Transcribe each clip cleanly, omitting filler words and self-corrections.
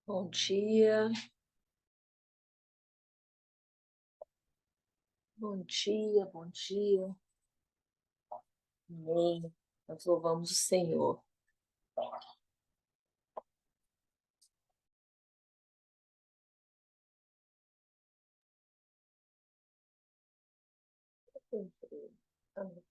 Bom dia. Bom dia, bom dia. Amém. Nós louvamos o Senhor. Amém.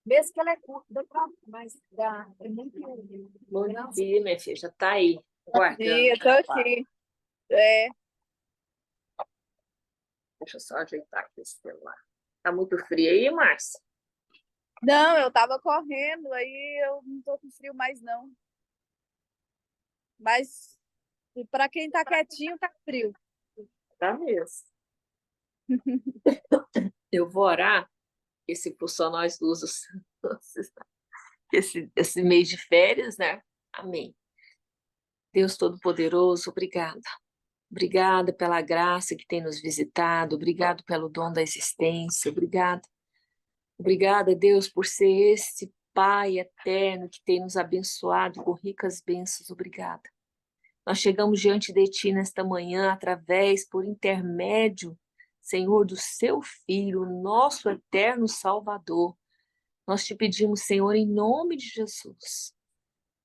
Mesmo que ela é curta, mas dá. É muito. Bom dia, minha filha. Já está aí, aguardando. Dia, tô aqui. É, Deixa eu só ajeitar aqui esse celular. Tá muito frio aí, Márcia? não, eu tava correndo, aí eu não tô com frio mais, não. Mas para quem tá quietinho, tá frio. Tá mesmo. Eu vou orar, que se for só nós duas, esse mês de férias, né? Amém. Deus Todo-Poderoso, obrigada. Obrigada pela graça que tem nos visitado, obrigado pelo dom da existência, obrigada. Obrigada, Deus, por ser esse Pai eterno que tem nos abençoado com ricas bênçãos, obrigada. Nós chegamos diante de Ti nesta manhã, através, por intermédio, Senhor, do Seu Filho, nosso eterno Salvador. Nós te pedimos, Senhor, em nome de Jesus,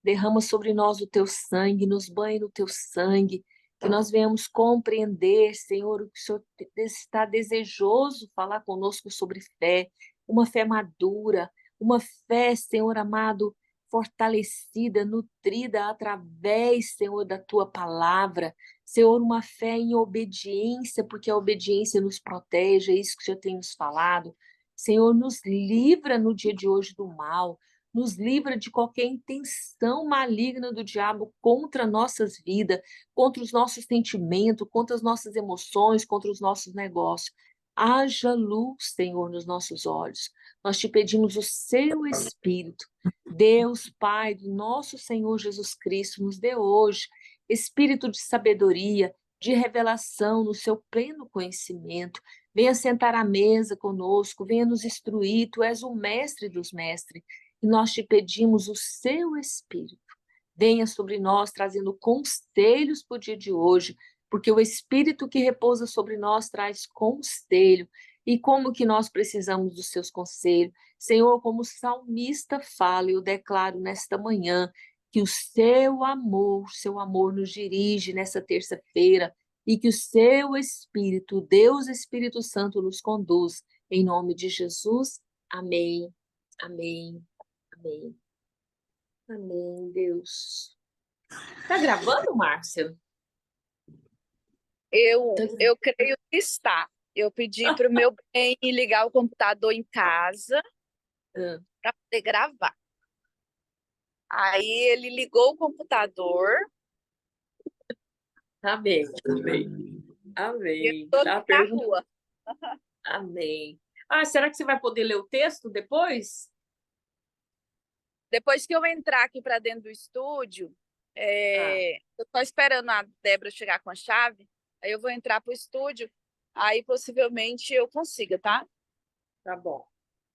derrama sobre nós o Teu sangue, nos banhe no Teu sangue, que nós venhamos compreender, Senhor, o que o Senhor está desejoso falar conosco sobre fé, uma fé madura, uma fé, Senhor amado, fortalecida, nutrida através, Senhor, da Tua palavra. Senhor, uma fé em obediência, porque a obediência nos protege, é isso que o Senhor tem nos falado. Senhor, nos livra no dia de hoje do mal, nos livra de qualquer intenção maligna do diabo contra nossas vidas, contra os nossos sentimentos, contra as nossas emoções, contra os nossos negócios. Haja luz, Senhor, nos nossos olhos. Nós te pedimos o seu Espírito. Deus, Pai do nosso Senhor Jesus Cristo, nos dê hoje espírito de sabedoria, de revelação no seu pleno conhecimento. Venha sentar à mesa conosco, venha nos instruir. Tu és o mestre dos mestres. E nós te pedimos o seu Espírito. Venha sobre nós trazendo conselhos para o dia de hoje, porque o Espírito que repousa sobre nós traz conselho. E como que nós precisamos dos seus conselhos? Senhor, como o salmista fala, eu declaro nesta manhã que o seu amor nos dirige nessa terça-feira e que o seu Espírito, Deus Espírito Santo, nos conduz. Em nome de Jesus, amém, amém. Amém. Amém, Deus. Tá gravando, Márcia? Eu creio que está. Eu pedi para o meu bem ligar o computador em casa Ah, para poder gravar. Aí ele ligou o computador amém, amém. e eu Amém. estou Tá na perguntando. rua. Amém. Ah, será que você vai poder ler o texto depois? Depois que eu entrar aqui para dentro do estúdio, Ah, eu estou esperando a Débora chegar com a chave. Aí eu vou entrar para o estúdio. Aí possivelmente eu consiga, tá? tá bom.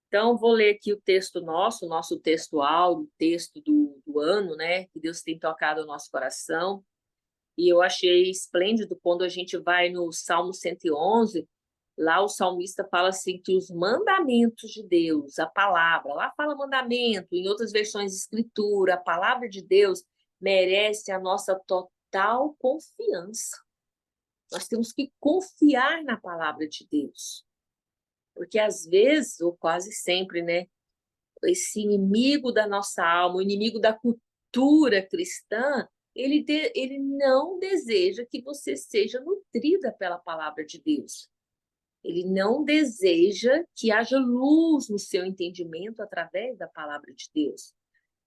Então, vou ler aqui o texto nosso, o nosso texto áudio, o texto do ano, né? Que Deus tem tocado o nosso coração. E eu achei esplêndido quando a gente vai no Salmo 111. Lá o salmista fala assim que os mandamentos de Deus, a palavra, lá fala mandamento, em outras versões escritura, a palavra de Deus merece a nossa total confiança. Nós temos que confiar na palavra de Deus, porque às vezes, ou quase sempre, né, esse inimigo da nossa alma, o inimigo da cultura cristã, ele não deseja que você seja nutrida pela palavra de Deus. Ele não deseja que haja luz no seu entendimento através da palavra de Deus.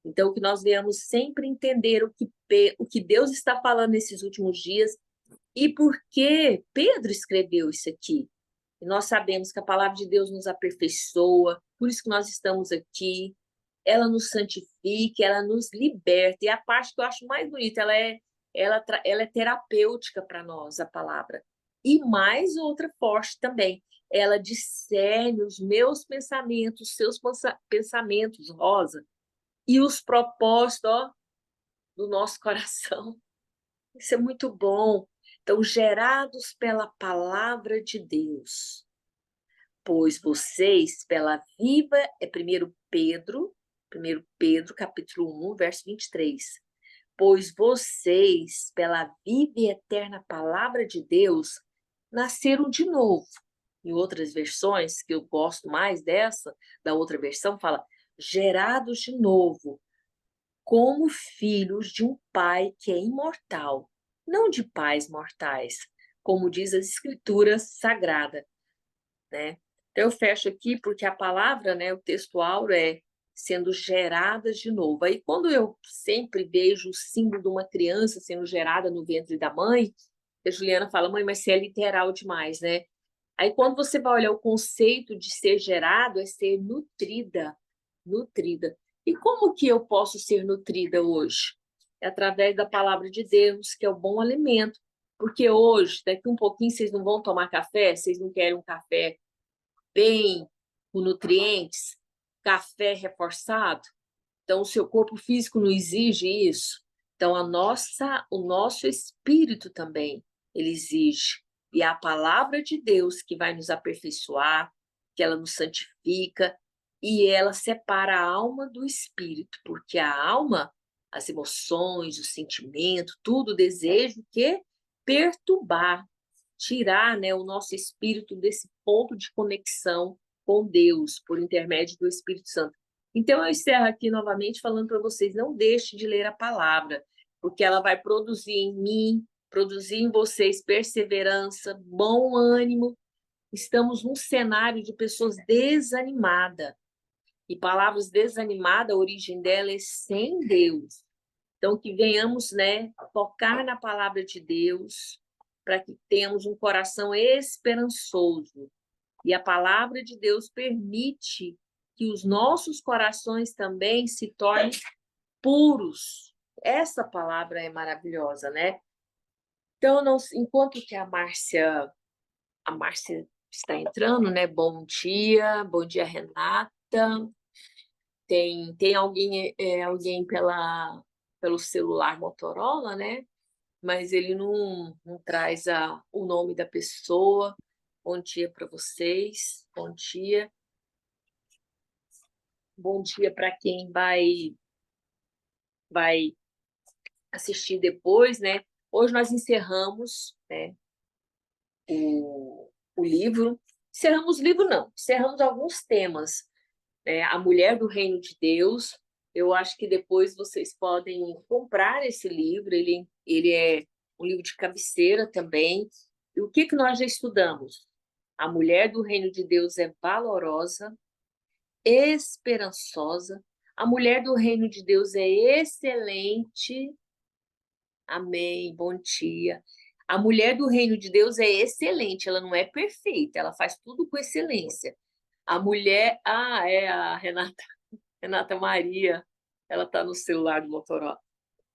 Então, que nós venhamos sempre entender o que Deus está falando nesses últimos dias e por que Pedro escreveu isso aqui. E nós sabemos que a palavra de Deus nos aperfeiçoa, por isso que nós estamos aqui. Ela nos santifica, ela nos liberta. E a parte que eu acho mais bonita, ela é terapêutica para nós, a palavra. E mais outra forte também, ela discerne os meus pensamentos, os seus pensamentos, Rosa, e os propósitos, ó, do nosso coração. Isso é muito bom. Então, gerados pela palavra de Deus, pois vocês, pela viva, é Primeiro Pedro, capítulo 1, verso 23. Pois vocês, pela viva e eterna palavra de Deus, nasceram de novo. Em outras versões, que eu gosto mais dessa, da outra versão, fala gerados de novo, como filhos de um Pai que é imortal, não de pais mortais, como diz a Escritura Sagrada, né? Então, eu fecho aqui porque a palavra, né, o textual é sendo geradas de novo. Aí, quando eu sempre vejo o símbolo de uma criança sendo gerada no ventre da mãe, a Juliana fala, mãe, mas você é literal demais, né? Aí, quando você vai olhar o conceito de ser gerado, é ser nutrida, nutrida. E como que eu posso ser nutrida hoje? É através da palavra de Deus, que é o bom alimento. Porque hoje, daqui um pouquinho, vocês não vão tomar café, vocês não querem um café bem, com nutrientes, café reforçado. Então, o seu corpo físico não exige isso. Então, o nosso espírito também, ele exige. E é a palavra de Deus que vai nos aperfeiçoar, que ela nos santifica, e ela separa a alma do espírito, porque a alma, as emoções, o sentimento, tudo, o desejo, que perturbar, tirar, né, o nosso espírito desse ponto de conexão com Deus, por intermédio do Espírito Santo. Então, eu encerro aqui novamente falando para vocês, não deixe de ler a palavra, porque ela vai produzir em mim, produzir em vocês perseverança, bom ânimo. Estamos num cenário de pessoas desanimadas, e palavras desanimada, a origem dela é sem Deus. Então, que venhamos, né, tocar na palavra de Deus, para que tenhamos um coração esperançoso. E a palavra de Deus permite que os nossos corações também se tornem puros. Essa palavra é maravilhosa, né? Então, não, enquanto que a Márcia está entrando, né? Bom dia, Renata. Tem alguém, alguém pelo celular Motorola, né? Mas ele não traz o nome da pessoa. Bom dia para vocês. Bom dia. Bom dia para quem vai assistir depois, né? Hoje nós encerramos, né, o livro. Encerramos o livro, não. Encerramos alguns temas. Né? A Mulher do Reino de Deus. Eu acho que depois vocês podem comprar esse livro. Ele é um livro de cabeceira também. E o que nós já estudamos? A mulher do reino de Deus é valorosa, esperançosa. A mulher do reino de Deus é excelente. Amém. Bom dia. A mulher do reino de Deus é excelente, ela não é perfeita, ela faz tudo com excelência. A mulher, é a Renata Maria, ela está no celular do Motorola.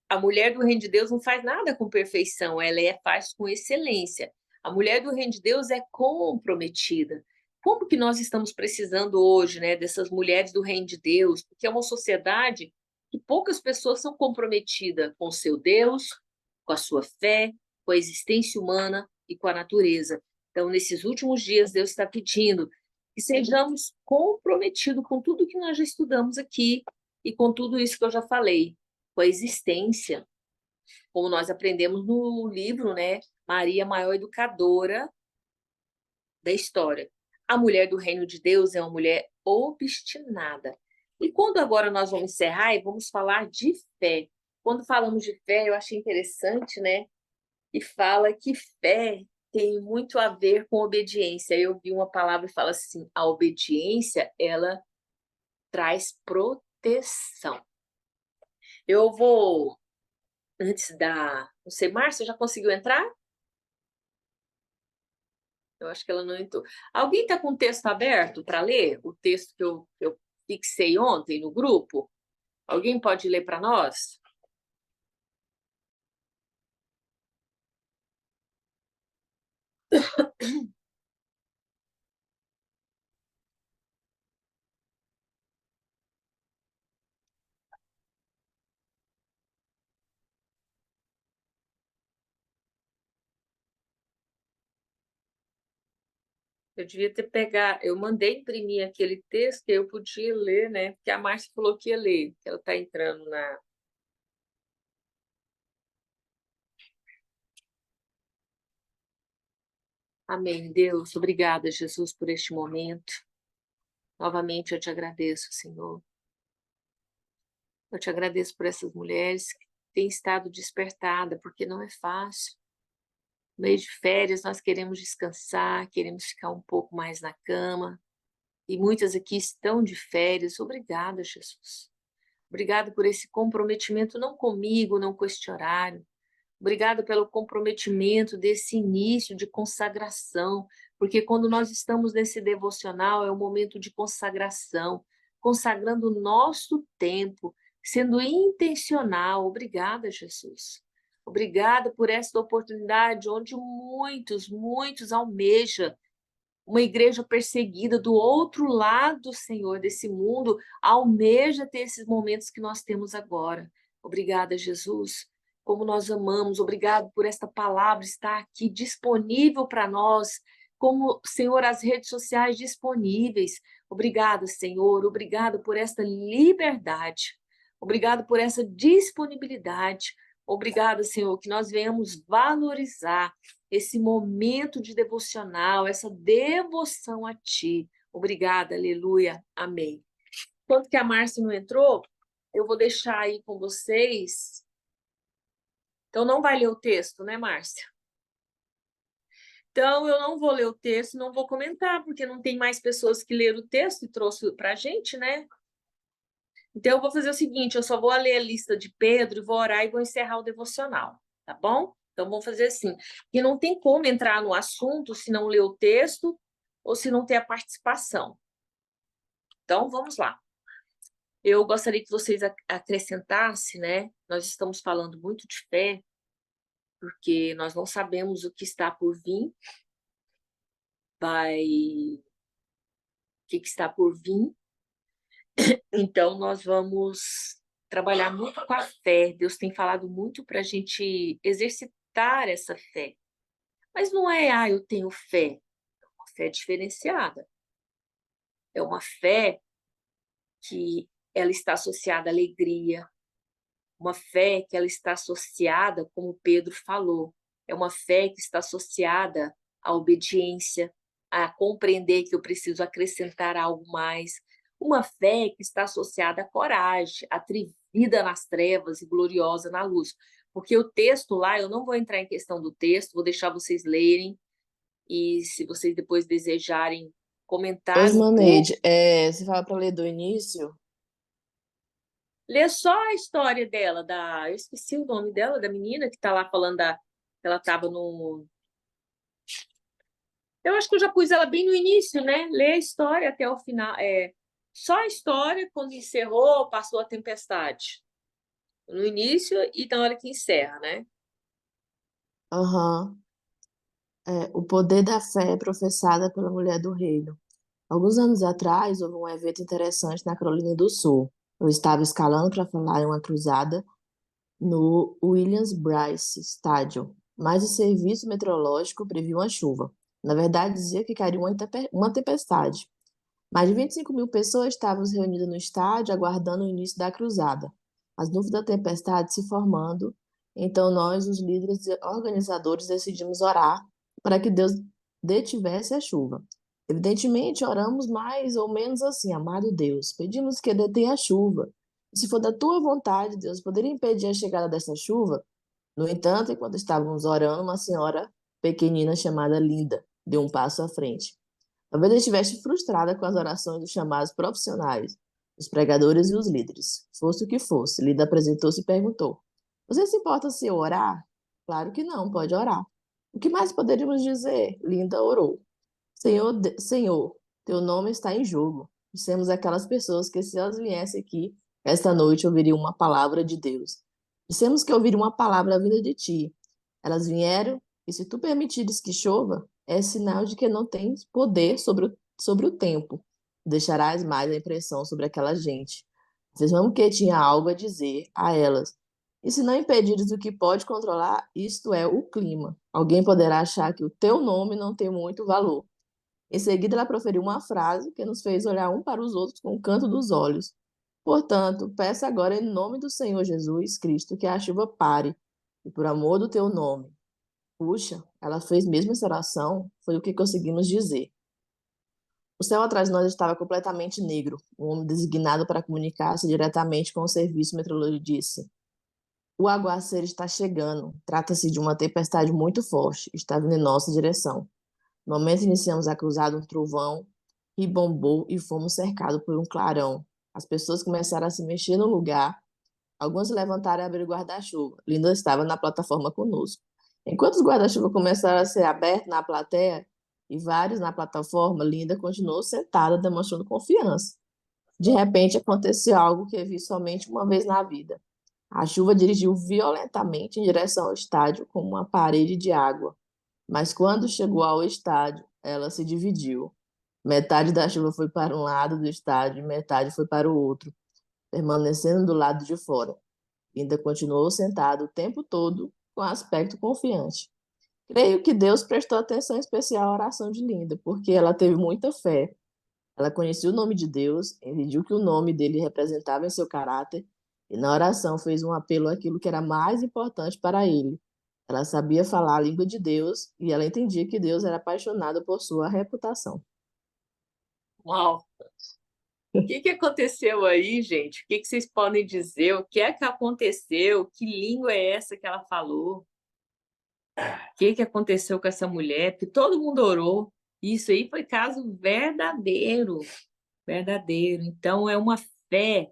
A mulher do reino de Deus não faz nada com perfeição, ela faz com excelência. A mulher do reino de Deus é comprometida. Como que nós estamos precisando hoje, né, dessas mulheres do reino de Deus? Porque é uma sociedade que poucas pessoas são comprometidas com o seu Deus, com a sua fé, com a existência humana e com a natureza. Então, nesses últimos dias, Deus está pedindo que sejamos comprometidos com tudo que nós já estudamos aqui e com tudo isso que eu já falei, com a existência, como nós aprendemos no livro, né? Maria, a maior educadora da história. A mulher do reino de Deus é uma mulher obstinada. E quando agora nós vamos encerrar e vamos falar de fé, quando falamos de fé, eu achei interessante, né? E fala que fé tem muito a ver com obediência. Eu vi uma palavra que fala assim: a obediência, ela traz proteção. Eu vou, antes da. Não sei, Márcia, já conseguiu entrar? Eu acho que ela não entrou. Alguém está com o texto aberto para ler? O texto que eu fixei ontem no grupo? Alguém pode ler para nós? Eu devia ter pegado. Eu mandei imprimir aquele texto que eu podia ler, né? Porque a Márcia falou que ia ler, que ela está entrando na. Amém, Deus. Obrigada, Jesus, por este momento. Novamente eu te agradeço, Senhor. Eu te agradeço por essas mulheres que têm estado despertadas, porque não é fácil. No mês de férias, nós queremos descansar, queremos ficar um pouco mais na cama. E muitas aqui estão de férias. Obrigada, Jesus. Obrigada por esse comprometimento, não comigo, não com este horário. Obrigada pelo comprometimento desse início de consagração, porque quando nós estamos nesse devocional é um momento de consagração, consagrando o nosso tempo, sendo intencional. Obrigada, Jesus. Obrigada por esta oportunidade onde muitos almejam uma igreja perseguida do outro lado, Senhor, desse mundo, almeja ter esses momentos que nós temos agora. Obrigada, Jesus. Como nós amamos, obrigado por esta palavra estar aqui disponível para nós, como, Senhor, as redes sociais disponíveis. Obrigada, Senhor, obrigado por esta liberdade, obrigado por essa disponibilidade. Obrigada, Senhor, que nós venhamos valorizar esse momento de devocional, essa devoção a Ti. Obrigada, aleluia, amém. Enquanto que a Márcia não entrou, eu vou deixar aí com vocês. Então, não vai ler o texto, né, Márcia? Então, eu não vou ler o texto, não vou comentar, porque não tem mais pessoas que leram o texto e trouxe para a gente, né? Então, eu vou fazer o seguinte: eu só vou ler a lista de Pedro, vou orar e vou encerrar o devocional, tá bom? Então, vamos fazer assim. E não tem como entrar no assunto se não ler o texto ou se não ter a participação. Então, vamos lá. Eu gostaria que vocês acrescentassem, né? Nós estamos falando muito de fé, porque nós não sabemos o que está por vir, o que está por vir. Então, nós vamos trabalhar muito com a fé. Deus tem falado muito para a gente exercitar essa fé. Mas não é, eu tenho fé. É uma fé diferenciada. É uma fé que ela está associada à alegria, uma fé que ela está associada, como Pedro falou, é uma fé que está associada à obediência, a compreender que eu preciso acrescentar algo mais, uma fé que está associada à coragem, atrevida nas trevas e gloriosa na luz. Porque o texto lá, eu não vou entrar em questão do texto, vou deixar vocês lerem, e se vocês depois desejarem comentar um pouco, Osmaneide, você fala para ler do início? lê só a história dela, eu esqueci o nome dela, da menina que está lá falando que ela estava no. Eu acho que eu já pus ela bem no início, né? Lê a história até o final. Só a história, quando encerrou, passou a tempestade. No início e na hora que encerra, né? Aham. O poder da fé professada pela mulher do reino. Alguns anos atrás, houve um evento interessante na Carolina do Sul. Eu estava escalando para falar em uma cruzada no Williams-Brice Stadium, mas o serviço meteorológico previu uma chuva. Na verdade, dizia que cairia uma tempestade. Mais de 25 mil pessoas estavam reunidas no estádio aguardando o início da cruzada. As nuvens da tempestade se formando, então nós, os líderes e organizadores, decidimos orar para que Deus detivesse a chuva. Evidentemente, oramos mais ou menos assim: amado Deus, pedimos que detenha a chuva. Se for da tua vontade, Deus, poderia impedir a chegada dessa chuva? No entanto, enquanto estávamos orando, uma senhora pequenina chamada Linda deu um passo à frente. Talvez eu estivesse frustrada com as orações dos chamados profissionais, os pregadores e os líderes. Fosse o que fosse, Linda apresentou-se e perguntou: Você se importa se eu orar? Claro que não, pode orar. O que mais poderíamos dizer? Linda orou. Senhor, teu nome está em jogo. Dissemos aquelas pessoas que se elas viessem aqui esta noite ouviriam uma palavra de Deus. Dissemos que ouviriam uma palavra vinda de ti. Elas vieram, e se tu permitires que chova, é sinal de que não tens poder sobre o tempo. Deixarás mais a impressão sobre aquela gente. Afirmamos que tinha algo a dizer a elas. E se não impedires o que pode controlar, isto é o clima. Alguém poderá achar que o teu nome não tem muito valor. Em seguida, ela proferiu uma frase que nos fez olhar um para os outros com o canto dos olhos. Portanto, peça agora em nome do Senhor Jesus Cristo que a chuva pare, e por amor do teu nome. Puxa, ela fez mesmo essa oração, foi o que conseguimos dizer. O céu atrás de nós estava completamente negro. Um homem designado para comunicar-se diretamente com o serviço meteorológico disse: O aguaceiro está chegando. Trata-se de uma tempestade muito forte. Está vindo em nossa direção. No momento iniciamos a cruzar um trovão, ribombou e fomos cercados por um clarão. As pessoas começaram a se mexer no lugar. Algumas se levantaram e abriram o guarda-chuva. Linda estava na plataforma conosco. Enquanto os guarda-chuva começaram a ser abertos na plateia e vários na plataforma, Linda continuou sentada, demonstrando confiança. De repente, aconteceu algo que vi somente uma vez na vida. A chuva dirigiu violentamente em direção ao estádio como uma parede de água. Mas quando chegou ao estádio, ela se dividiu. Metade da chuva foi para um lado do estádio e metade foi para o outro, permanecendo do lado de fora. Ainda continuou sentado o tempo todo, com aspecto confiante. Creio que Deus prestou atenção especial à oração de Linda, porque ela teve muita fé. Ela conhecia o nome de Deus, entendia o que o nome dele representava em seu caráter, e na oração fez um apelo àquilo que era mais importante para ele. Ela sabia falar a língua de Deus e ela entendia que Deus era apaixonado por sua reputação. Uau! O que aconteceu aí, gente? O que vocês podem dizer? O que é que aconteceu? Que língua é essa que ela falou? O que aconteceu com essa mulher? Porque todo mundo orou. Isso aí foi caso verdadeiro, verdadeiro. Então, é uma fé.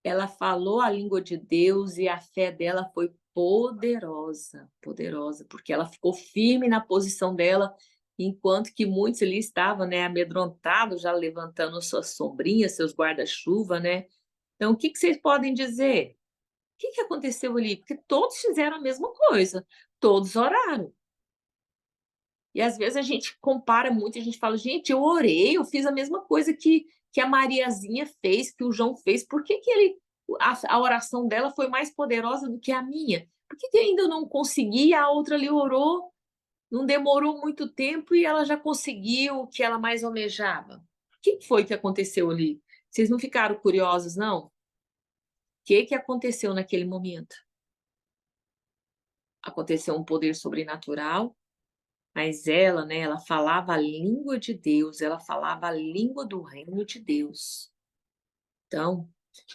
Ela falou a língua de Deus e a fé dela foi poderosa, poderosa, porque ela ficou firme na posição dela, enquanto que muitos ali estavam, né, amedrontados, já levantando suas sombrinhas, seus guarda-chuva, né? Então, o que vocês podem dizer? O que aconteceu ali? Porque todos fizeram a mesma coisa, todos oraram. E às vezes a gente compara muito, a gente fala, gente, eu orei, eu fiz a mesma coisa que a Mariazinha fez, que o João fez, por que a oração dela foi mais poderosa do que a minha? Por que ainda eu não consegui, a outra ali orou, não demorou muito tempo e ela já conseguiu o que ela mais almejava? O que foi que aconteceu ali? Vocês não ficaram curiosos, não? O que aconteceu naquele momento? Aconteceu um poder sobrenatural, mas ela, né, ela falava a língua de Deus, ela falava a língua do reino de Deus. Então,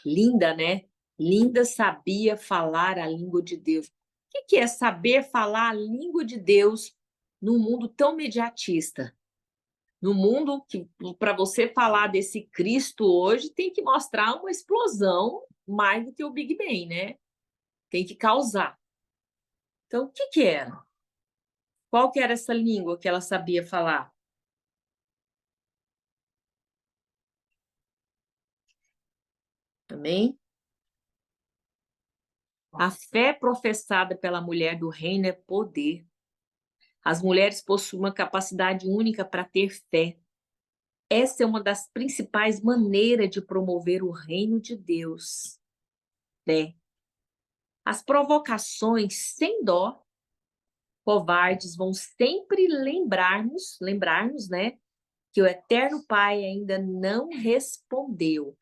Linda, né? Linda sabia falar a língua de Deus. O que é saber falar a língua de Deus num mundo tão mediatista? No mundo que, para você falar desse Cristo hoje, tem que mostrar uma explosão mais do que o Big Bang, né? Tem que causar. Então, o que era? Qual que era essa língua que ela sabia falar? Amém? A fé professada pela mulher do reino é poder. As mulheres possuem uma capacidade única para ter fé. Essa é uma das principais maneiras de promover o reino de Deus. Fé. As provocações sem dó, covardes, vão sempre lembrar-nos, né, que o Eterno Pai ainda não respondeu.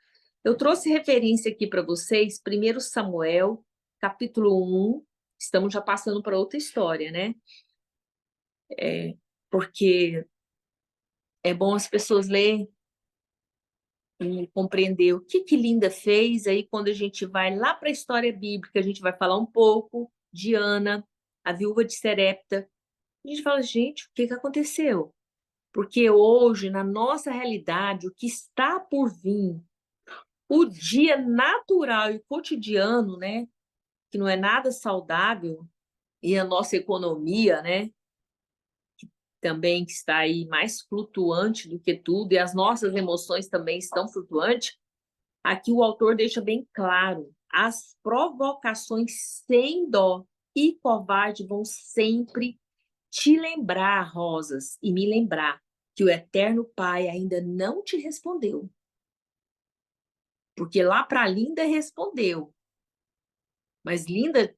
Eu trouxe referência aqui para vocês, 1 Samuel, capítulo 1, estamos já passando para outra história, né? Porque é bom as pessoas lerem e compreender o que Linda fez. Aí, quando a gente vai lá para a história bíblica, a gente vai falar um pouco de Ana, a viúva de Serepta. A gente fala, gente, o que aconteceu? Porque hoje, na nossa realidade, o que está por vir, o dia natural e cotidiano, né, que não é nada saudável, e a nossa economia, né, também que está aí mais flutuante do que tudo, e as nossas emoções também estão flutuantes, aqui o autor deixa bem claro, as provocações sem dó e covarde vão sempre te lembrar, Rosas, e me lembrar que o Eterno Pai ainda não te respondeu. Porque lá para Linda respondeu. Mas Linda,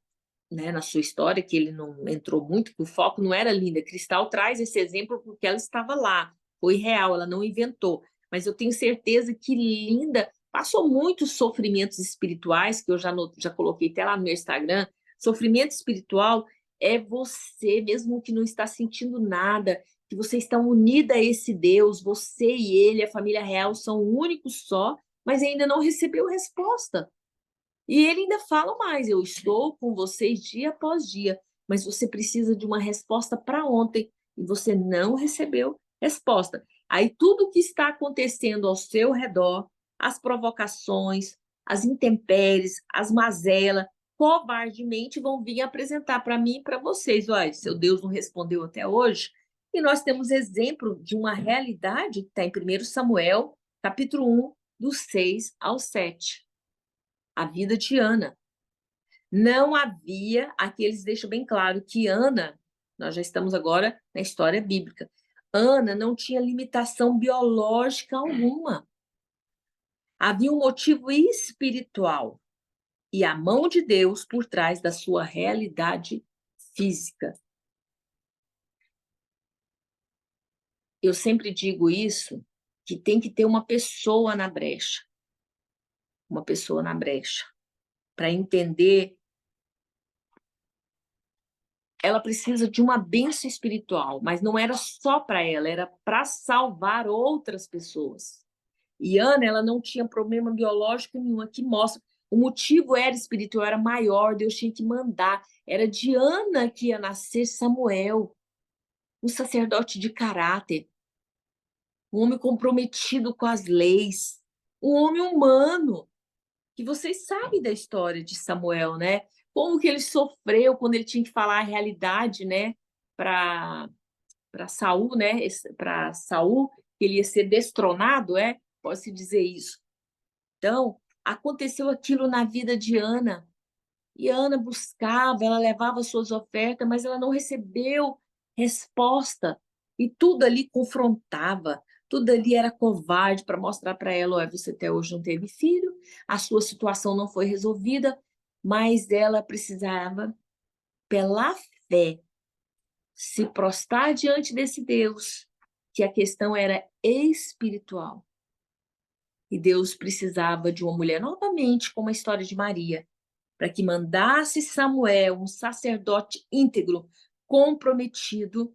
né, na sua história, que ele não entrou muito, que o foco não era Linda. Cristal traz esse exemplo porque ela estava lá. Foi real, ela não inventou. Mas eu tenho certeza que Linda passou muitos sofrimentos espirituais, que eu já coloquei até lá no meu Instagram. Sofrimento espiritual é você, mesmo que não está sentindo nada, que você está unida a esse Deus, você e ele, a família real, são únicos só, mas ainda não recebeu resposta. E ele ainda fala mais: eu estou com vocês dia após dia, mas você precisa de uma resposta para ontem e você não recebeu resposta. Aí tudo o que está acontecendo ao seu redor, as provocações, as intempéries, as mazelas, covardemente vão vir apresentar para mim e para vocês. Olha, seu Deus não respondeu até hoje. E nós temos exemplo de uma realidade que está em 1 Samuel, capítulo 1, do 6 ao 7. A vida de Ana. Não havia, aqui eles deixam bem claro que Ana, nós já estamos agora na história bíblica, Ana não tinha limitação biológica alguma. Havia um motivo espiritual e a mão de Deus por trás da sua realidade física. Eu sempre digo isso, que tem que ter uma pessoa na brecha. Uma pessoa na brecha. Para entender, ela precisa de uma bênção espiritual, mas não era só para ela, era para salvar outras pessoas. E Ana, ela não tinha problema biológico nenhum, que mostra. O motivo era espiritual, era maior, Deus tinha que mandar. Era de Ana que ia nascer Samuel, um sacerdote de caráter, um homem comprometido com as leis, um homem humano, que vocês sabem da história de Samuel, né? Como que ele sofreu quando ele tinha que falar a realidade, né, para Saul, né? Para Saul, que ele ia ser destronado, pode-se dizer isso. Então, aconteceu aquilo na vida de Ana. E Ana buscava, ela levava suas ofertas, mas ela não recebeu resposta. E tudo ali confrontava, tudo ali era covarde para mostrar para ela: olha, você até hoje não teve filho, a sua situação não foi resolvida, mas ela precisava, pela fé, se prostrar diante desse Deus, que a questão era espiritual. E Deus precisava de uma mulher, novamente, como a história de Maria, para que mandasse Samuel, um sacerdote íntegro, comprometido.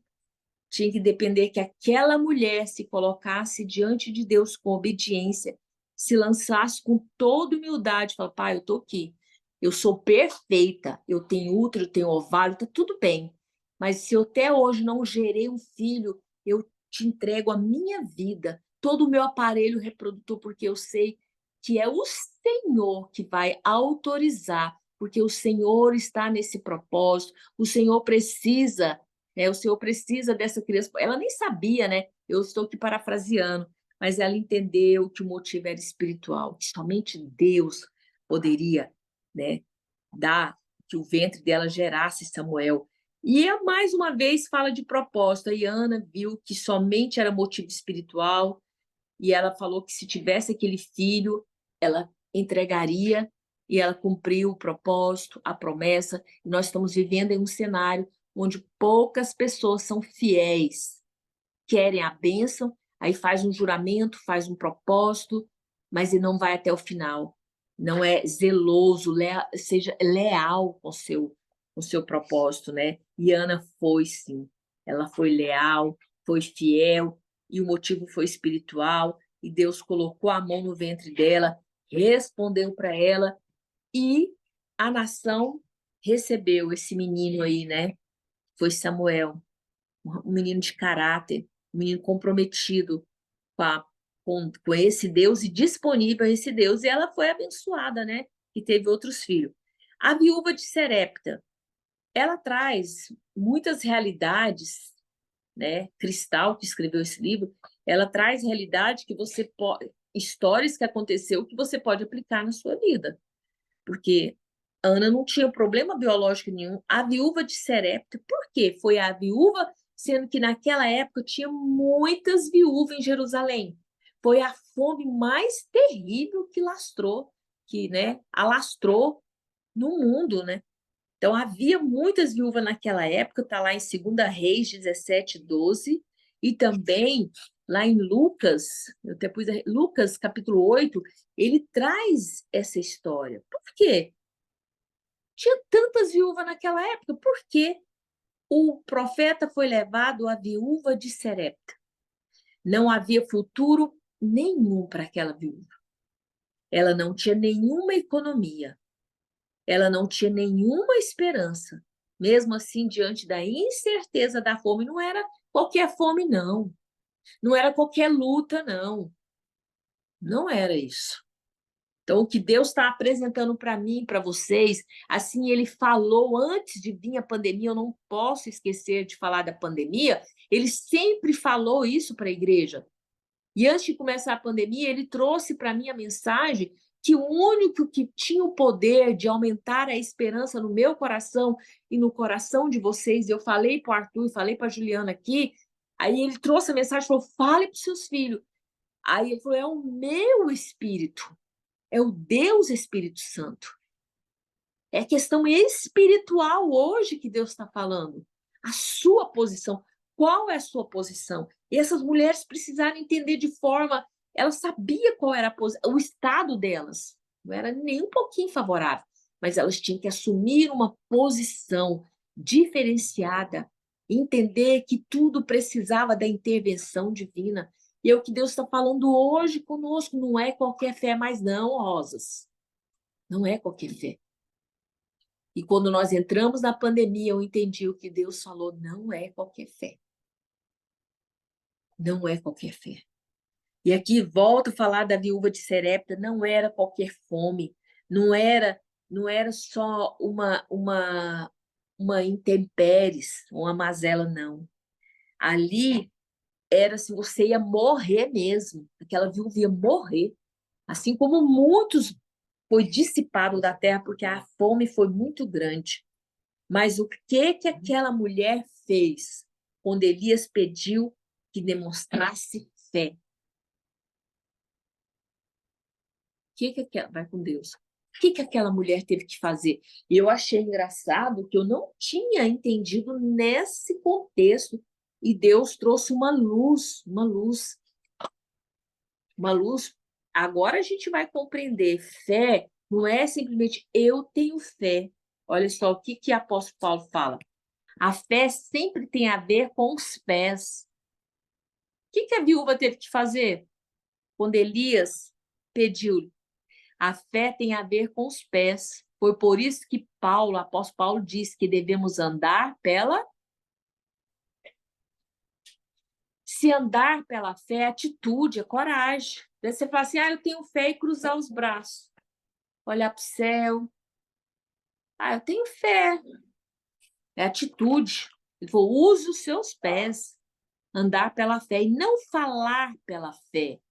Tinha que depender que aquela mulher se colocasse diante de Deus com obediência, se lançasse com toda humildade, falar: pai, eu estou aqui, eu sou perfeita, eu tenho útero, eu tenho ovário, está tudo bem, mas se eu até hoje não gerei um filho, eu te entrego a minha vida, todo o meu aparelho reprodutor, porque eu sei que é o Senhor que vai autorizar, porque o Senhor está nesse propósito, o Senhor precisa, né? O Senhor precisa dessa criança. Ela nem sabia, né? Eu estou aqui parafraseando, mas ela entendeu que o motivo era espiritual, que somente Deus poderia, né, dar que o ventre dela gerasse Samuel. E mais uma vez fala de propósito. E Ana viu que somente era motivo espiritual, e ela falou que se tivesse aquele filho, ela entregaria, e ela cumpriu o propósito, a promessa. E nós estamos vivendo em um cenário onde poucas pessoas são fiéis, querem a bênção, aí faz um juramento, faz um propósito, mas ele não vai até o final. Não é zeloso, seja leal com seu propósito, né? E Ana foi, sim. Ela foi leal, foi fiel, e o motivo foi espiritual. e Deus colocou a mão no ventre dela, respondeu para ela, e a nação recebeu esse menino aí, né? Foi Samuel, um menino de caráter, um menino comprometido com esse Deus e disponível a esse Deus, e ela foi abençoada, né? E teve outros filhos. A viúva de Serepta, ela traz muitas realidades, né? Cristal, que escreveu esse livro, ela traz realidade que você pode, histórias que aconteceu que você pode aplicar na sua vida. Porque Ana não tinha problema biológico nenhum. A viúva de Serepta, por quê? Foi a viúva, sendo que naquela época tinha muitas viúvas em Jerusalém. Foi a fome mais terrível que lastrou, que, né, alastrou no mundo, né? Então, havia muitas viúvas naquela época, está lá em 2 Reis 17:12, e também lá em Lucas, depois Lucas capítulo 8, ele traz essa história. Por quê? Tinha tantas viúvas naquela época, por que o profeta foi levado à viúva de Serepta? Não havia futuro nenhum para aquela viúva. Ela não tinha nenhuma economia. Ela não tinha nenhuma esperança. Mesmo assim, diante da incerteza da fome, não era qualquer fome, não. Não era qualquer luta, não. Não era isso. Então, o que Deus está apresentando para mim, para vocês, assim, ele falou antes de vir a pandemia, eu não posso esquecer de falar da pandemia, ele sempre falou isso para a igreja. E antes de começar a pandemia, ele trouxe para mim a mensagem que o único que tinha o poder de aumentar a esperança no meu coração e no coração de vocês, eu falei para o Arthur, falei para a Juliana aqui, aí ele trouxe a mensagem e falou, fale para os seus filhos. Aí ele falou, é o meu espírito, é o Deus Espírito Santo. É questão espiritual hoje que Deus está falando. A sua posição. Qual é a sua posição? E essas mulheres precisaram entender de forma. Elas sabiam qual era o estado delas. Não era nem um pouquinho favorável. Mas elas tinham que assumir uma posição diferenciada. Entender que tudo precisava da intervenção divina. E é o que Deus está falando hoje conosco. Não é qualquer fé mais, não, Rosas. Não é qualquer fé. E quando nós entramos na pandemia, eu entendi o que Deus falou, não é qualquer fé. Não é qualquer fé. E aqui volto a falar da viúva de Serepta, não era qualquer fome, não era só uma intempéries, uma mazela, não. Ali era se você ia morrer mesmo, aquela viúva ia morrer, assim como muitos foi dissipado da terra porque a fome foi muito grande. Mas o que aquela mulher fez quando Elias pediu que demonstrasse fé? Vai com Deus. O que aquela mulher teve que fazer? E eu achei engraçado que eu não tinha entendido nesse contexto. E Deus trouxe uma luz, uma luz, uma luz. Agora a gente vai compreender. Fé não é simplesmente eu tenho fé. Olha só o que o apóstolo Paulo fala. A fé sempre tem a ver com os pés. O que a viúva teve que fazer quando Elias pediu? A fé tem a ver com os pés. Foi por isso que Paulo, apóstolo Paulo, disse que devemos andar pela. Se andar pela fé é atitude, é coragem. Daí você fala assim, eu tenho fé e cruzar os braços. Olhar para o céu. Eu tenho fé. É atitude. Ele falou, use os seus pés. Andar pela fé e não falar pela fé.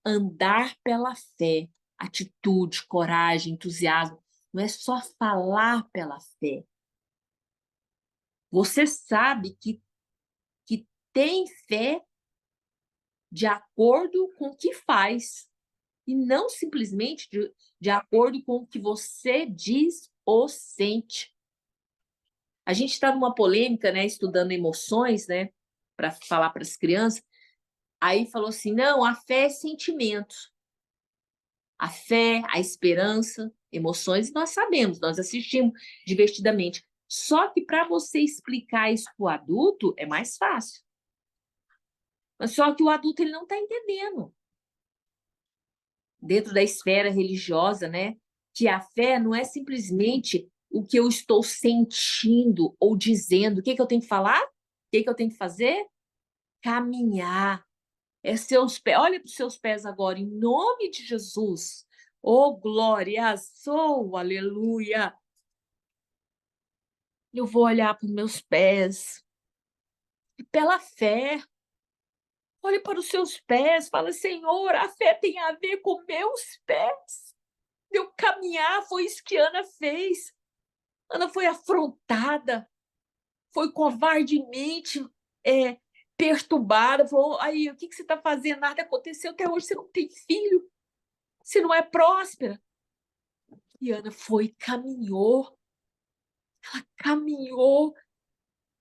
Andar pela fé. Atitude, coragem, entusiasmo. Não é só falar pela fé. Você sabe que tem fé de acordo com o que faz e não simplesmente de acordo com o que você diz ou sente. A gente está numa polêmica, né, estudando emoções, né, para falar para as crianças. Aí falou assim, não, a fé é sentimento. A fé, a esperança, emoções, nós sabemos, nós assistimos divertidamente. Só que para você explicar isso para o adulto é mais fácil. Mas só que o adulto ele não está entendendo. dentro da esfera religiosa, né? Que a fé não é simplesmente o que eu estou sentindo ou dizendo. O que que eu tenho que falar? O que que eu tenho que fazer? Caminhar. É seus pés. Olha para os seus pés agora, em nome de Jesus. Oh, glória, sou, aleluia. Eu vou olhar para os meus pés. E pela fé, olhe para os seus pés. Fala, Senhor, a fé tem a ver com meus pés. Eu caminhar, foi isso que Ana fez. Ana foi afrontada, foi covardemente perturbada. Falou, aí, o que que você está fazendo? Nada aconteceu até hoje, você não tem filho, você não é próspera. E Ana foi, caminhou,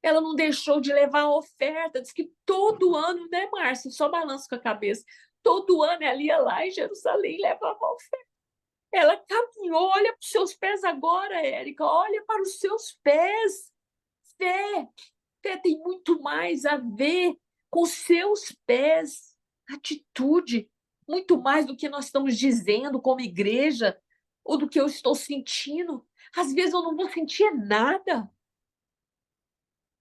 ela não deixou de levar a oferta. Diz que todo ano, né, Márcia? Só balanço com a cabeça. Todo ano ela ia lá em Jerusalém e levava a oferta. Ela caminhou, olha para os seus pés agora, Érica, olha para os seus pés. Fé, fé tem muito mais a ver com seus pés, atitude, muito mais do que nós estamos dizendo como igreja, ou do que eu estou sentindo. Às vezes eu não vou sentir nada,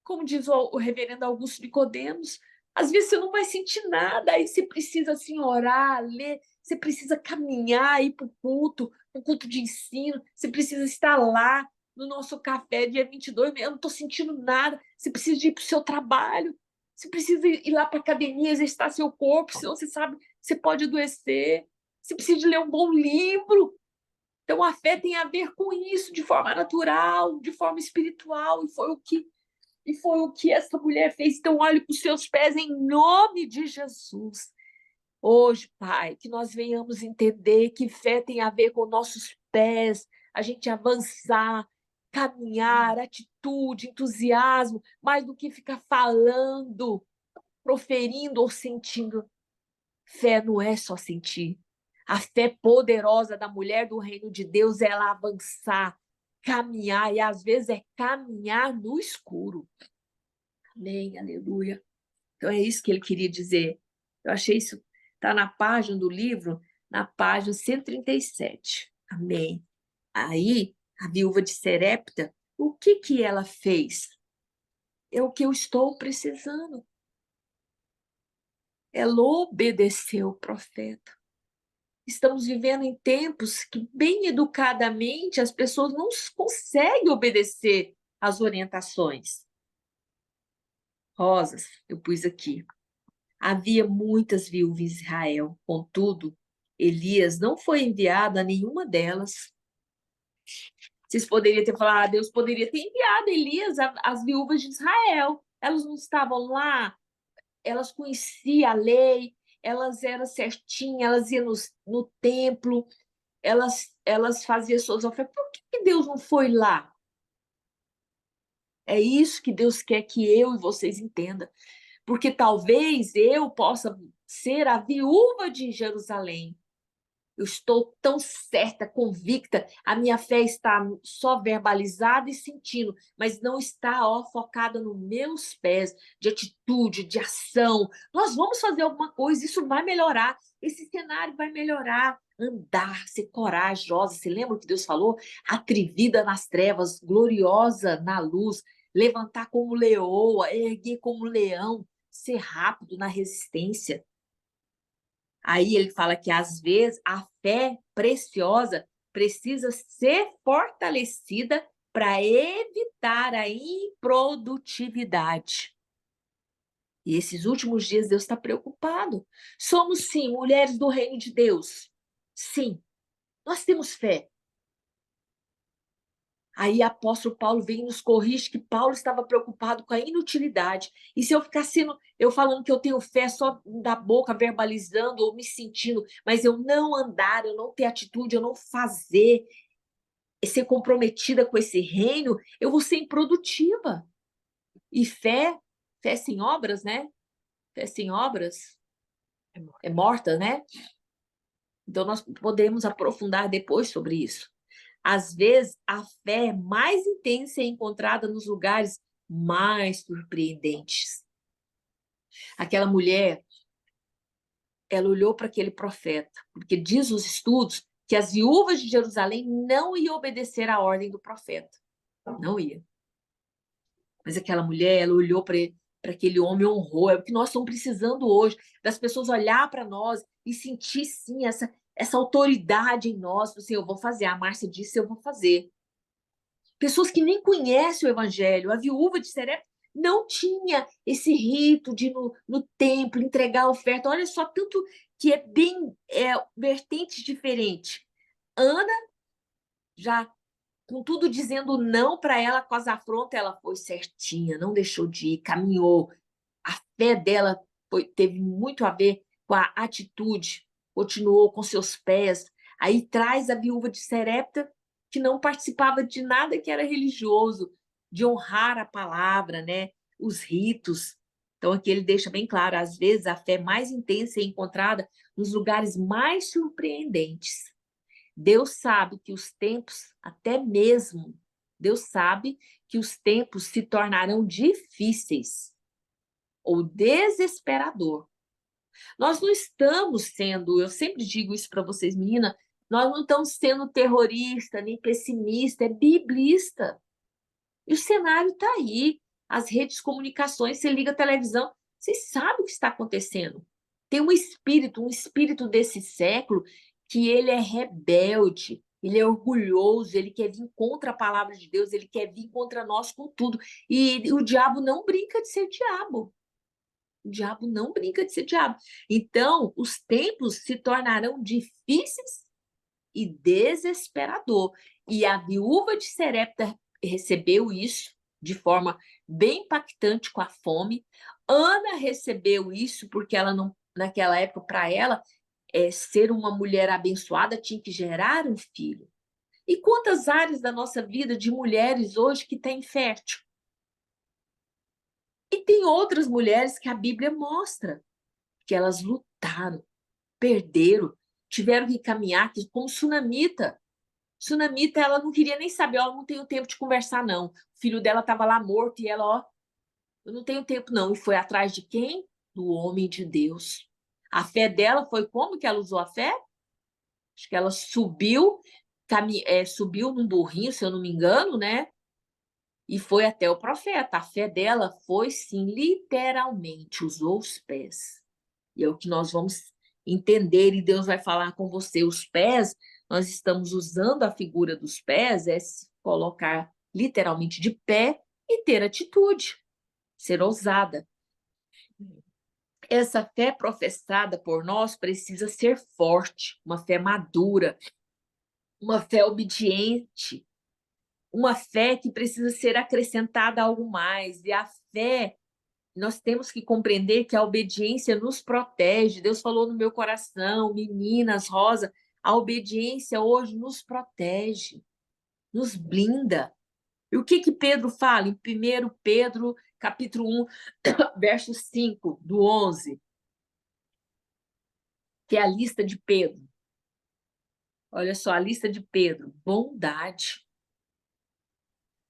como diz o reverendo Augusto Nicodemos, às vezes você não vai sentir nada, aí você precisa assim orar, ler, você precisa caminhar, ir para o culto, um culto de ensino, você precisa estar lá no nosso café dia 22, eu não estou sentindo nada, você precisa ir para o seu trabalho, você precisa ir lá para a academia, exercitar seu corpo, senão você sabe, você pode adoecer, você precisa de ler um bom livro. Então a fé tem a ver com isso, de forma natural, de forma espiritual, e foi o que essa mulher fez. Então, olhe para os seus pés em nome de Jesus. Hoje, Pai, que nós venhamos entender que fé tem a ver com nossos pés, a gente avançar, caminhar, atitude, entusiasmo, mais do que ficar falando, proferindo ou sentindo. Fé não é só sentir. A fé poderosa da mulher do reino de Deus é ela avançar, caminhar, e às vezes é caminhar no escuro. Amém, aleluia. Então é isso que ele queria dizer. Eu achei isso, está na página do livro, na página 137. Amém. Aí, a viúva de Serepta, o que que ela fez? É o que eu estou precisando. Ela obedeceu o profeta. Estamos vivendo em tempos que, bem educadamente, as pessoas não conseguem obedecer às orientações. Rosas, eu pus aqui. Havia muitas viúvas em Israel, contudo, Elias não foi enviado a nenhuma delas. Vocês poderiam ter falado, Deus poderia ter enviado Elias às viúvas de Israel. Elas não estavam lá, elas conheciam a lei, elas eram certinhas, elas iam no templo, elas faziam suas ofertas. Por que Deus não foi lá? É isso que Deus quer que eu e vocês entendam. Porque talvez eu possa ser a viúva de Jerusalém. Eu estou tão certa, convicta, a minha fé está só verbalizada e sentindo, mas não está focada nos meus pés, de atitude, de ação. Nós vamos fazer alguma coisa, isso vai melhorar, esse cenário vai melhorar. Andar, ser corajosa. Você lembra o que Deus falou? Atrevida nas trevas, gloriosa na luz, levantar como leoa, erguer como leão, ser rápido na resistência. Aí ele fala que, às vezes, a fé preciosa precisa ser fortalecida para evitar a improdutividade. E esses últimos dias Deus está preocupado. Somos, sim, mulheres do reino de Deus. Sim, nós temos fé. Aí o apóstolo Paulo vem e nos corrige que Paulo estava preocupado com a inutilidade. E se eu ficar eu falando que eu tenho fé só da boca, verbalizando ou me sentindo, mas eu não andar, eu não ter atitude, eu não fazer, ser comprometida com esse reino, eu vou ser improdutiva. E fé sem obras, né? Fé sem obras é morta, né? Então nós podemos aprofundar depois sobre isso. Às vezes, a fé mais intensa é encontrada nos lugares mais surpreendentes. Aquela mulher ela olhou para aquele profeta, porque diz os estudos que as viúvas de Jerusalém não iam obedecer à ordem do profeta. Não ia. Mas aquela mulher, ela olhou para aquele homem, honrou. É o que nós estamos precisando hoje, das pessoas olhar para nós e sentir, sim, essa autoridade em nós. Assim, eu vou fazer. A Márcia disse, eu vou fazer. Pessoas que nem conhecem o evangelho. A viúva de Serepta não tinha esse rito de ir no templo, entregar a oferta. Olha só, tanto que é bem vertente diferente. Ana, já com tudo dizendo não para ela, com as afrontas, ela foi certinha, não deixou de ir, caminhou. A fé dela teve muito a ver com a atitude, continuou com seus pés. Aí traz a viúva de Serepta, que não participava de nada que era religioso, de honrar a palavra, né? Os ritos. Então, aqui ele deixa bem claro, às vezes a fé mais intensa é encontrada nos lugares mais surpreendentes. Deus sabe que os tempos, até mesmo, Deus sabe que os tempos se tornarão difíceis ou desesperador. Nós não estamos sendo, eu sempre digo isso para vocês, menina, nós não estamos sendo terrorista, nem pessimista, é biblista. E o cenário está aí. As redes de comunicações, você liga a televisão, você sabe o que está acontecendo. Tem um espírito desse século que ele é rebelde, ele é orgulhoso, ele quer vir contra a palavra de Deus, ele quer vir contra nós com tudo. E o diabo não brinca de ser diabo. O diabo não brinca de ser diabo. Então, os tempos se tornarão difíceis e desesperador. E a viúva de Serepta recebeu isso de forma bem impactante com a fome. Ana recebeu isso porque ela não, naquela época, para ela, ser uma mulher abençoada tinha que gerar um filho. E quantas áreas da nossa vida de mulheres hoje que têm infértil? E tem outras mulheres que a Bíblia mostra que elas lutaram, perderam, tiveram que caminhar, como Sunamita. Sunamita, ela não queria nem saber, ela não tem tempo de conversar, não. O filho dela estava lá morto e ela, ó, eu não tenho tempo, não. E foi atrás de quem? Do homem de Deus. A fé dela foi como que ela usou a fé? Acho que ela subiu, subiu num burrinho, se eu não me engano, né? E foi até o profeta. A fé dela foi, sim, literalmente, usou os pés. E é o que nós vamos entender, e Deus vai falar com você. Os pés, nós estamos usando a figura dos pés, é se colocar literalmente de pé e ter atitude, ser ousada. Essa fé professada por nós precisa ser forte, uma fé madura, uma fé obediente, uma fé que precisa ser acrescentada a algo mais. E a fé, nós temos que compreender que a obediência nos protege. Deus falou no meu coração, meninas, Rosa, a obediência hoje nos protege, nos blinda. E o que Pedro fala em 1 Pedro, capítulo 1, verso 5, do 11, que é a lista de Pedro. Olha só, a lista de Pedro. Bondade.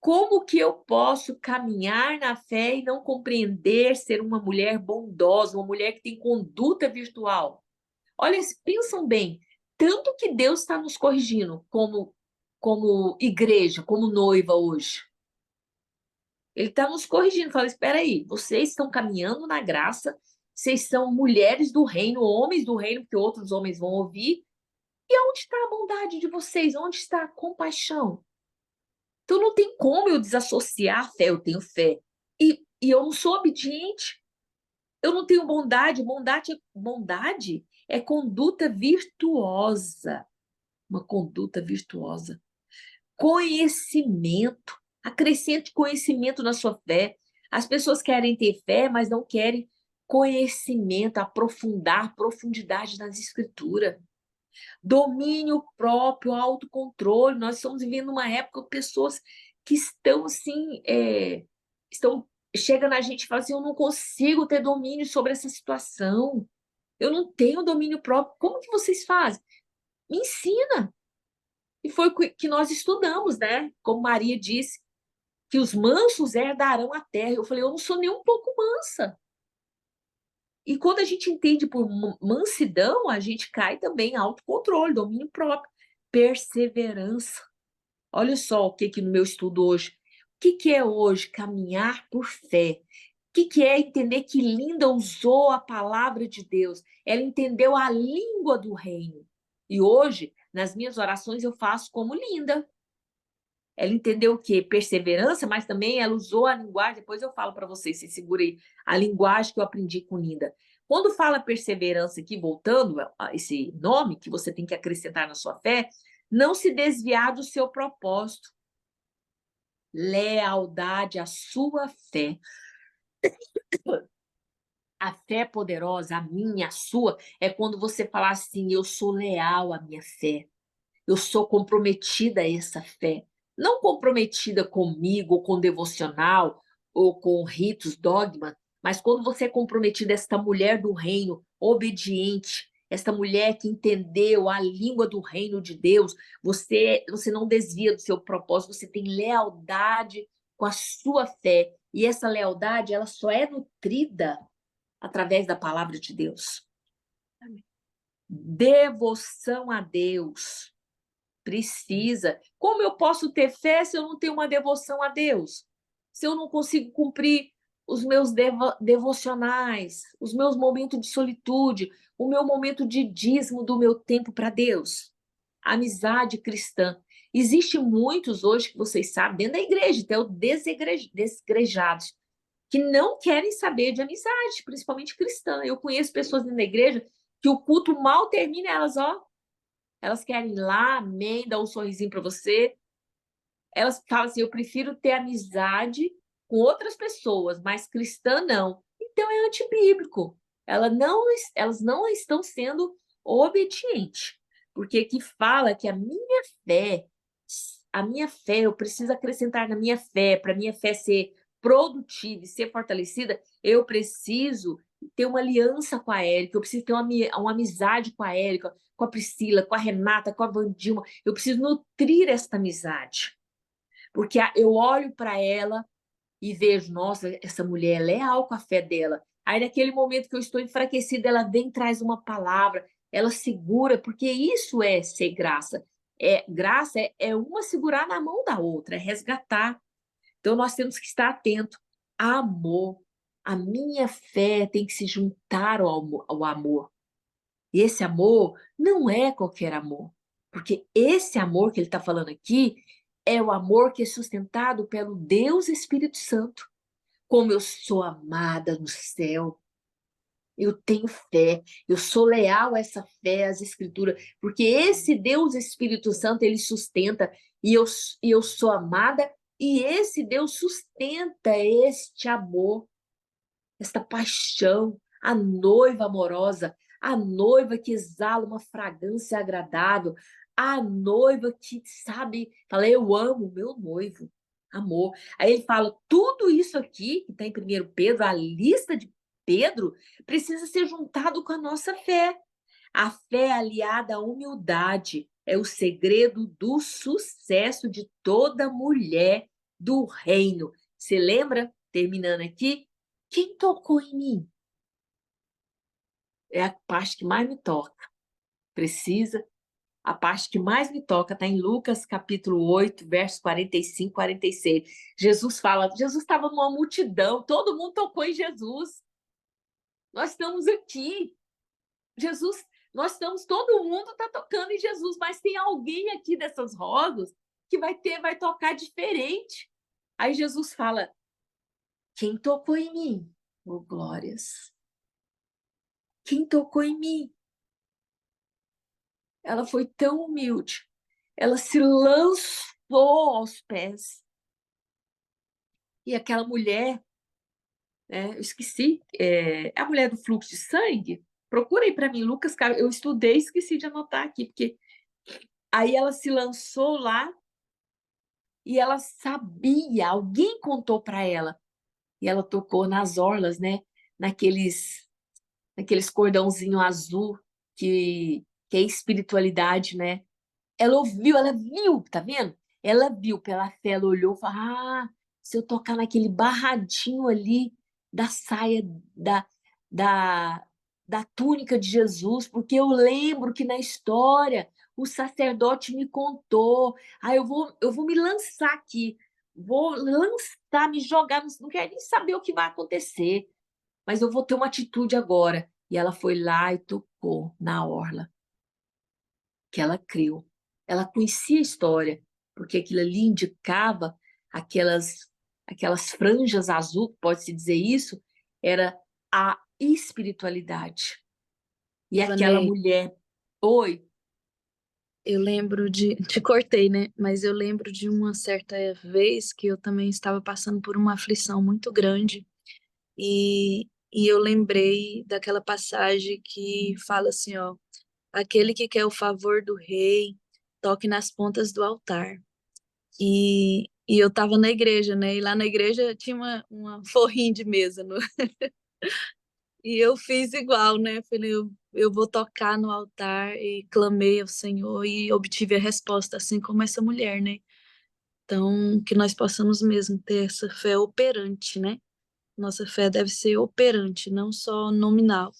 Como que eu posso caminhar na fé e não compreender ser uma mulher bondosa, uma mulher que tem conduta virtual? Olha, pensam bem, tanto que Deus está nos corrigindo como igreja, como noiva hoje. Ele está nos corrigindo, fala, espera aí, vocês estão caminhando na graça, vocês são mulheres do reino, homens do reino, porque outros homens vão ouvir. E onde está a bondade de vocês? Onde está a compaixão? Então não tem como eu desassociar a fé, eu tenho fé. E eu não sou obediente, eu não tenho bondade. Bondade é conduta virtuosa. Uma conduta virtuosa. Conhecimento. Acrescente conhecimento na sua fé. As pessoas querem ter fé, mas não querem conhecimento, aprofundar, profundidade nas escrituras. Domínio próprio, autocontrole. Nós estamos vivendo uma época de pessoas que estão assim, chega na gente e fala assim, eu não consigo ter domínio sobre essa situação. Eu não tenho domínio próprio. Como que vocês fazem? Me ensina. E foi o que nós estudamos, né? Como Maria disse, que os mansos herdarão a terra. Eu falei, eu não sou nem um pouco mansa. E quando a gente entende por mansidão, a gente cai também em autocontrole, domínio próprio, perseverança. Olha só o que no meu estudo hoje. O que é hoje caminhar por fé? O que é entender que Linda usou a palavra de Deus? Ela entendeu a língua do reino. E hoje, nas minhas orações, eu faço como Linda. Ela entendeu o quê? Perseverança, mas também ela usou a linguagem. Depois eu falo para vocês, se segurem a linguagem que eu aprendi com Linda. Quando fala perseverança aqui, voltando a esse nome que você tem que acrescentar na sua fé, não se desviar do seu propósito. Lealdade à sua fé. A fé poderosa, a minha, a sua, é quando você falar assim: eu sou leal à minha fé. Eu sou comprometida a essa fé. Não comprometida comigo, ou com devocional, ou com ritos, dogmas, mas quando você é comprometida a esta mulher do reino, obediente, esta mulher que entendeu a língua do reino de Deus, você não desvia do seu propósito, você tem lealdade com a sua fé. E essa lealdade, ela só é nutrida através da palavra de Deus. Devoção a Deus. Precisa. Como eu posso ter fé se eu não tenho uma devoção a Deus? Se eu não consigo cumprir os meus devocionais, os meus momentos de solitude, o meu momento de dízimo do meu tempo para Deus? Amizade cristã. Existem muitos hoje, que vocês sabem, dentro da igreja, até os desegrejados, que não querem saber de amizade, principalmente cristã. Eu conheço pessoas dentro da igreja que o culto mal termina, elas querem ir lá, amém, dar um sorrisinho para você. Elas falam assim: eu prefiro ter amizade com outras pessoas, mas cristã não. Então é antibíblico. Elas não estão sendo obedientes. Porque aqui fala que a minha fé, eu preciso acrescentar na minha fé, para a minha fé ser produtiva e ser fortalecida, eu preciso ter uma aliança com a Érica, eu preciso ter uma amizade com a Érica, com a Priscila, com a Renata, com a Vandilma. Eu preciso nutrir essa amizade. Porque eu olho para ela e vejo: nossa, essa mulher é leal com a fé dela. Aí, naquele momento que eu estou enfraquecida, ela vem e traz uma palavra, ela segura, porque isso é ser graça. Graça é uma segurar na mão da outra, é resgatar. Então, nós temos que estar atentos. Amor. A minha fé tem que se juntar ao amor. E esse amor não é qualquer amor. Porque esse amor que ele está falando aqui é o amor que é sustentado pelo Deus Espírito Santo. Como eu sou amada no céu. Eu tenho fé, eu sou leal a essa fé, às Escrituras, porque esse Deus Espírito Santo, ele sustenta, e eu sou amada, e esse Deus sustenta este amor, esta paixão, a noiva amorosa, a noiva que exala uma fragrância agradável, a noiva que sabe, fala: eu amo o meu noivo, amor. Aí ele fala: tudo isso aqui, que está em 1 Pedro, a lista de Pedro, precisa ser juntado com a nossa fé. A fé aliada à humildade é o segredo do sucesso de toda mulher do reino. Você lembra, terminando aqui, quem tocou em mim? É a parte que mais me toca. Precisa. A parte que mais me toca está em Lucas, capítulo 8, versos 45, 46. Jesus fala: Jesus estava numa multidão, todo mundo tocou em Jesus. Nós estamos aqui. Jesus, nós estamos, todo mundo está tocando em Jesus, mas tem alguém aqui dessas rodas que vai tocar diferente. Aí Jesus fala: quem tocou em mim? Oh, glórias. Quem tocou em mim? Ela foi tão humilde. Ela se lançou aos pés. E aquela mulher, né, eu esqueci, é a mulher do fluxo de sangue. Procurem para mim, Lucas, eu estudei, esqueci de anotar aqui, porque aí ela se lançou lá e ela sabia, alguém contou para ela. E ela tocou nas orlas, né? Naqueles cordãozinho azul que é espiritualidade, né? Ela viu, tá vendo? Ela viu pela fé, ela olhou e falou: se eu tocar naquele barradinho ali da saia da, da túnica de Jesus, porque eu lembro que na história o sacerdote me contou. Eu vou me lançar aqui, vou lançar, me jogar, não quero nem saber o que vai acontecer, mas eu vou ter uma atitude agora. E ela foi lá e tocou na orla, que ela creu. Ela conhecia a história, porque aquilo ali indicava aquelas franjas azul, pode-se dizer isso, era a espiritualidade. E aquela Ivanei, mulher, oi, eu lembro de. Te cortei, né? Mas eu lembro de uma certa vez que eu também estava passando por uma aflição muito grande. E eu lembrei daquela passagem que fala assim, ó. Aquele que quer o favor do rei, toque nas pontas do altar. E eu estava na igreja, né? E lá na igreja tinha uma forrinha de mesa. E eu fiz igual, né? Falei, eu vou tocar no altar e clamei ao Senhor e obtive a resposta, assim como essa mulher, né? Então, que nós possamos mesmo ter essa fé operante, né? Nossa fé deve ser operante, não só nominal.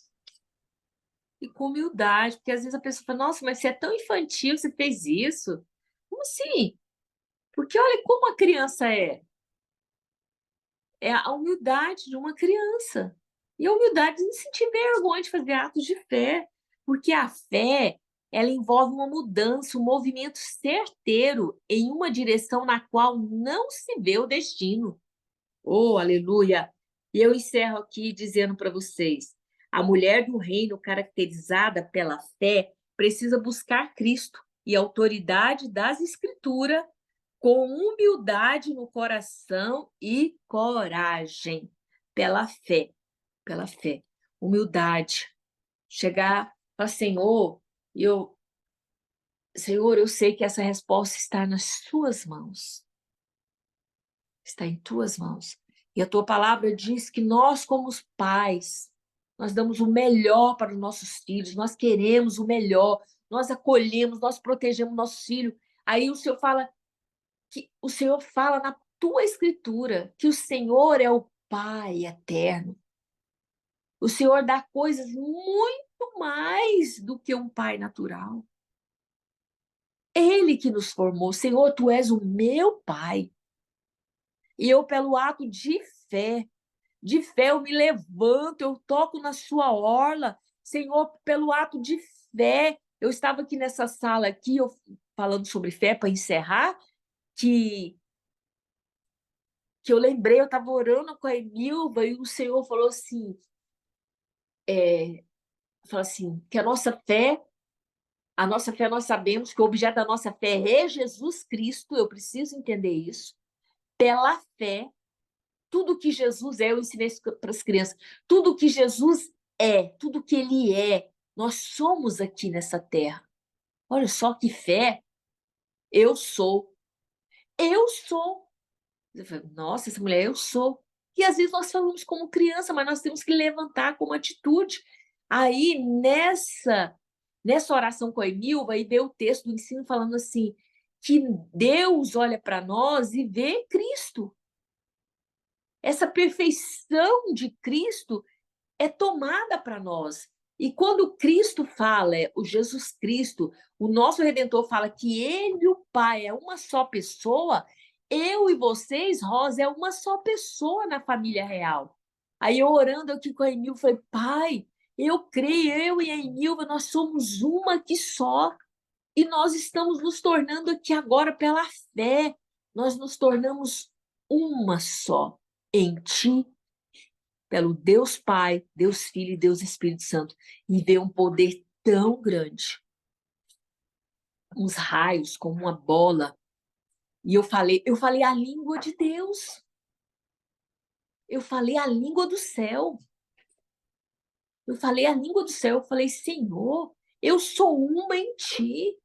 e com humildade, porque às vezes a pessoa fala, nossa, mas você é tão infantil, você fez isso. Como assim? Porque olha como a criança é. É a humildade de uma criança. E a humildade de não sentir vergonha de fazer atos de fé, porque a fé, ela envolve uma mudança, um movimento certeiro em uma direção na qual não se vê o destino. Oh, aleluia! E eu encerro aqui dizendo para vocês: a mulher do reino, caracterizada pela fé, precisa buscar Cristo e a autoridade das Escrituras com humildade no coração e coragem, pela fé, pela fé. Humildade. Chegar para Senhor, eu sei que essa resposta está nas suas mãos. Está em tuas mãos. E a tua palavra diz que nós, como os pais, nós damos o melhor para os nossos filhos, nós queremos o melhor, nós acolhemos, nós protegemos nossos filhos. Aí o Senhor fala na tua escritura que o Senhor é o Pai eterno. O Senhor dá coisas muito mais do que um pai natural. Ele que nos formou. Senhor, tu és o meu pai. E eu, pelo ato de fé eu me levanto, eu toco na sua orla. Senhor, pelo ato de fé, eu estava aqui nessa sala aqui, eu falando sobre fé para encerrar, que eu lembrei, eu estava orando com a Emilva e o Senhor falou assim, que a nossa fé nós sabemos que o objeto da nossa fé é Jesus Cristo, eu preciso entender isso. Pela fé, tudo que Jesus é, eu ensinei isso para as crianças, tudo que Jesus é, tudo que ele é, nós somos aqui nessa terra. Olha só que fé, eu sou. Eu sou. Eu falei, nossa, essa mulher, eu sou. E às vezes nós falamos como criança, mas nós temos que levantar como atitude. Aí, nessa oração com a Emilva, aí veio o texto do ensino falando assim, que Deus olha para nós e vê Cristo. Essa perfeição de Cristo é tomada para nós. E quando Cristo fala, o Jesus Cristo, o nosso Redentor fala que ele e o Pai é uma só pessoa, eu e vocês, Rosa, é uma só pessoa na família real. Aí eu orando aqui com a Emilva, falei, Pai, eu creio, eu e a Emilva, nós somos uma aqui só. E nós estamos nos tornando aqui agora pela fé. Nós nos tornamos uma só em Ti, pelo Deus Pai, Deus Filho e Deus Espírito Santo, e ver um poder tão grande, uns raios como uma bola. E eu falei a língua de Deus. Eu falei a língua do céu. Eu falei a língua do céu. Eu falei, Senhor, eu sou uma em ti.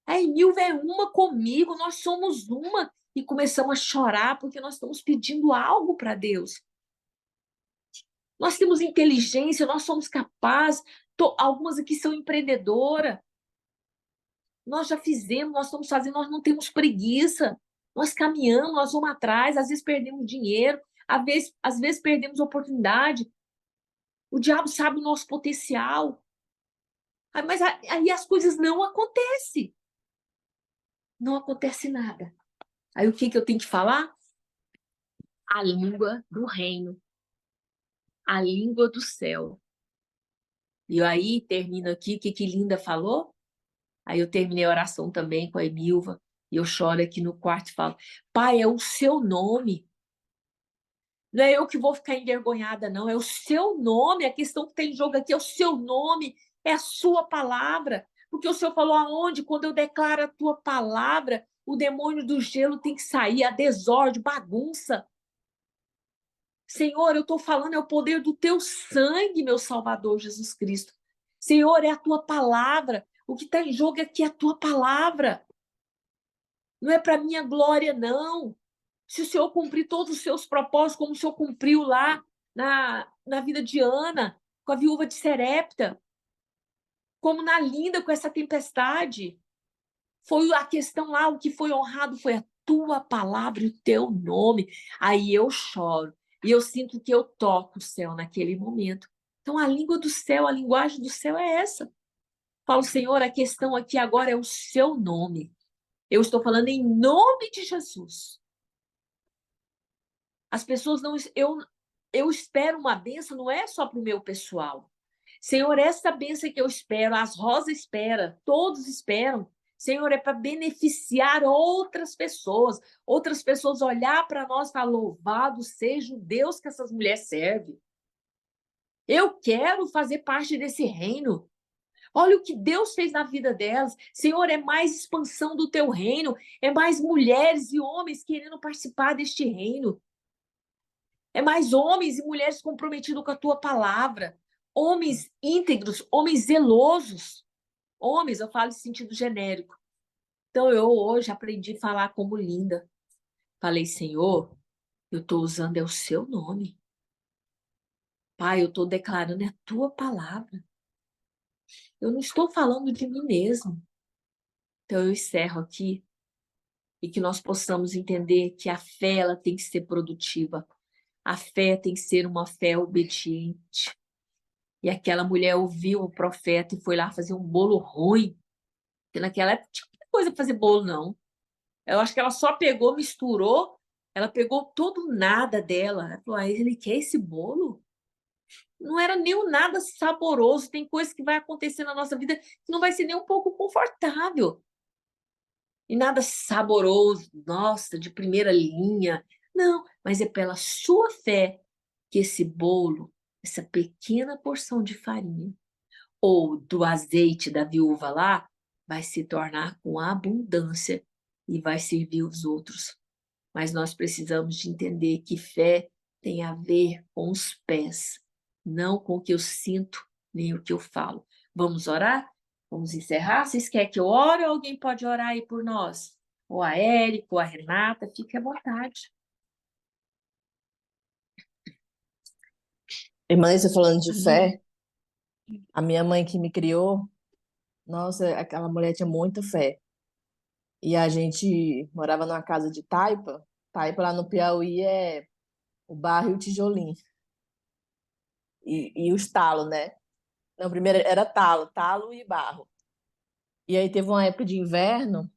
A Emilva é uma comigo, nós somos uma. E começamos a chorar porque nós estamos pedindo algo para Deus. Nós temos inteligência, nós somos capazes. Algumas aqui são empreendedoras. Nós já fizemos, nós estamos fazendo, nós não temos preguiça. Nós caminhamos, nós vamos atrás, às vezes perdemos dinheiro, às vezes perdemos oportunidade. O diabo sabe o nosso potencial. Mas aí as coisas não acontecem. Não acontece nada. Aí o que eu tenho que falar? A língua do reino. A língua do céu. E aí termino aqui, o que Linda falou? Aí eu terminei a oração também com a Emilva. E eu choro aqui no quarto e falo, Pai, é o seu nome. Não é eu que vou ficar envergonhada, não. É o seu nome. A questão que tem em jogo aqui é o seu nome. É a sua palavra. Porque o Senhor falou aonde? Quando eu declaro a tua palavra, o demônio do gelo tem que sair, a desordem, bagunça. Senhor, eu estou falando, é o poder do teu sangue, meu Salvador Jesus Cristo. Senhor, é a tua palavra. O que está em jogo aqui é a tua palavra. Não é para minha glória, não. Se o Senhor cumprir todos os seus propósitos, como o Senhor cumpriu lá na vida de Ana, com a viúva de Serepta, como na Linda com essa tempestade, foi a questão lá, o que foi honrado foi a tua palavra e o teu nome. Aí eu choro e eu sinto que eu toco o céu naquele momento. Então a língua do céu, a linguagem do céu é essa. Falo, Senhor, a questão aqui agora é o seu nome. Eu estou falando em nome de Jesus. As pessoas não. Eu espero uma benção, não é só para o meu pessoal. Senhor, essa benção que eu espero, as rosas esperam, todos esperam. Senhor, é para beneficiar outras pessoas olhar para nós e falar, louvado seja o Deus que essas mulheres servem. Eu quero fazer parte desse reino. Olha o que Deus fez na vida delas. Senhor, é mais expansão do teu reino, é mais mulheres e homens querendo participar deste reino. É mais homens e mulheres comprometidos com a tua palavra. Homens íntegros, homens zelosos. Homens, eu falo em sentido genérico. Então, eu hoje aprendi a falar como Linda. Falei, Senhor, eu estou usando o seu nome. Pai, eu estou declarando a tua palavra. Eu não estou falando de mim mesmo. Então, eu encerro aqui e que nós possamos entender que a fé ela tem que ser produtiva. A fé tem que ser uma fé obediente. E aquela mulher ouviu o profeta e foi lá fazer um bolo ruim. Porque naquela época não tinha coisa para fazer bolo, não. Eu acho que ela só pegou, misturou, ela pegou todo o nada dela. Ela falou, ele quer esse bolo? Não era nem um nada saboroso. Tem coisas que vai acontecer na nossa vida que não vai ser nem um pouco confortável. E nada saboroso, nossa, de primeira linha. Não, mas é pela sua fé que esse bolo, essa pequena porção de farinha, ou do azeite da viúva lá, vai se tornar com abundância e vai servir os outros. Mas nós precisamos de entender que fé tem a ver com os pés, não com o que eu sinto, nem o que eu falo. Vamos orar? Vamos encerrar? Vocês querem que eu ore ou alguém pode orar aí por nós? Ou a Érica, ou a Renata, fique à vontade. Irmã, você falando de Amém. fé, a minha mãe que me criou, nossa, aquela mulher tinha muita fé. E a gente morava numa casa de taipa. Taipa lá no Piauí é o barro e o tijolinho. E os talos, né? Não, primeiro era talo, talo e barro. E aí teve uma época de inverno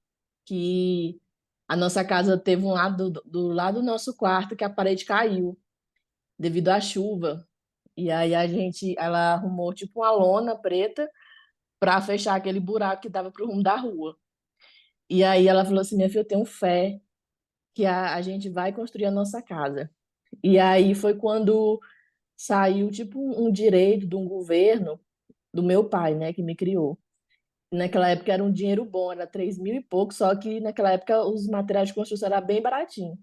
que a nossa casa teve um lado do lado do nosso quarto que a parede caiu devido à chuva. E aí ela arrumou tipo uma lona preta para fechar aquele buraco que dava pro rumo da rua. E aí ela falou assim: minha filha, eu tenho fé que a gente vai construir a nossa casa. E aí foi quando saiu tipo um direito de um governo do meu pai, né, que me criou. Naquela época era um dinheiro bom, era 3.000 e pouco, só que naquela época os materiais de construção eram bem baratinhos.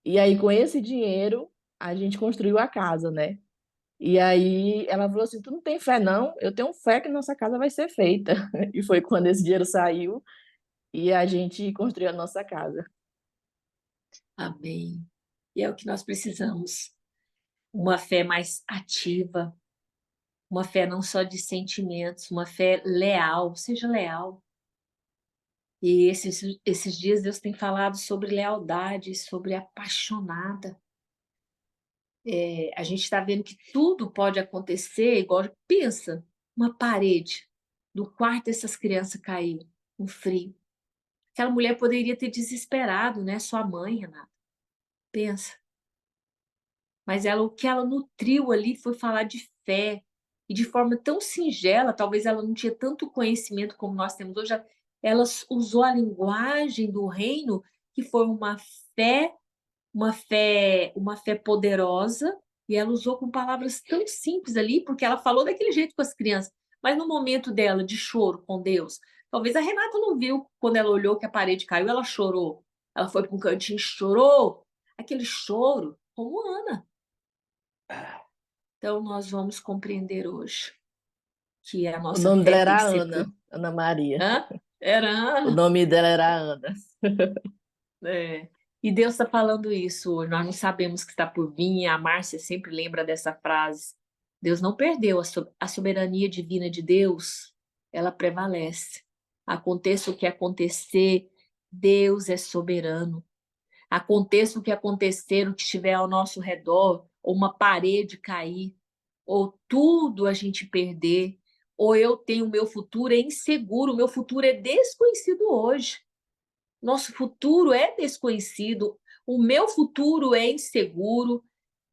E aí com esse dinheiro a gente construiu a casa, né? E aí ela falou assim: tu não tem fé, não? Eu tenho fé que nossa casa vai ser feita. E foi quando esse dinheiro saiu e a gente construiu a nossa casa. Amém. E é o que nós precisamos. Uma fé mais ativa, uma fé não só de sentimentos, uma fé leal, seja leal. E esses dias Deus tem falado sobre lealdade, sobre apaixonada. A gente está vendo que tudo pode acontecer, igual pensa, uma parede do quarto dessas crianças cair, um frio. Aquela mulher poderia ter desesperado, né? Sua mãe, Renata, pensa. Mas o que ela nutriu ali foi falar de fé, e de forma tão singela, talvez ela não tinha tanto conhecimento como nós temos hoje, ela usou a linguagem do reino, que foi fé, uma fé poderosa, e ela usou com palavras tão simples ali, porque ela falou daquele jeito com as crianças, mas no momento dela de choro com Deus, talvez a Renata não viu, quando ela olhou que a parede caiu, ela chorou. Ela foi para um cantinho e chorou. Aquele choro, como Ana. Então, nós vamos compreender hoje que a O nossa nome fé dela tem era que ser. Ana, Ana Maria. Hã? Era O Ana. nome dela era Ana. É. E Deus está falando isso hoje. Nós não sabemos o que está por vir. A Márcia sempre lembra dessa frase. Deus não perdeu a soberania divina de Deus, ela prevalece. Aconteça o que acontecer, Deus é soberano. Aconteça o que acontecer, o que estiver ao nosso redor, ou uma parede cair, ou tudo a gente perder, ou eu tenho o meu futuro é inseguro, o meu futuro é desconhecido hoje. Nosso futuro é desconhecido, o meu futuro é inseguro,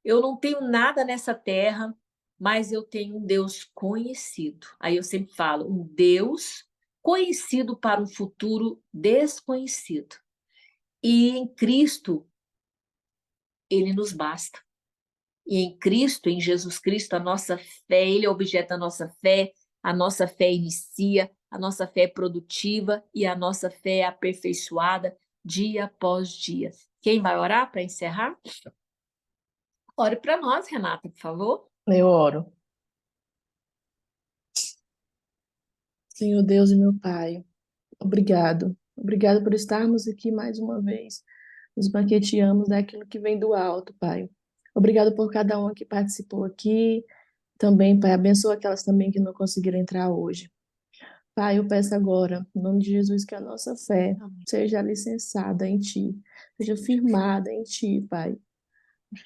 eu não tenho nada nessa terra, mas eu tenho um Deus conhecido. Aí eu sempre falo, um Deus conhecido para um futuro desconhecido. E em Cristo, ele nos basta. E em Cristo, em Jesus Cristo, a nossa fé, ele é objeto da nossa fé, a nossa fé inicia, a nossa fé é produtiva e a nossa fé é aperfeiçoada dia após dia. Quem vai orar para encerrar? Ore para nós, Renata, por favor. Eu oro. Senhor Deus e meu Pai, obrigado. Obrigado por estarmos aqui mais uma vez. Nos banqueteamos daquilo que vem do alto, Pai. Obrigado por cada um que participou aqui. Também, Pai, abençoa aquelas também que não conseguiram entrar hoje. Pai, eu peço agora, em nome de Jesus, que a nossa fé seja alicerçada em Ti, seja firmada em Ti, Pai.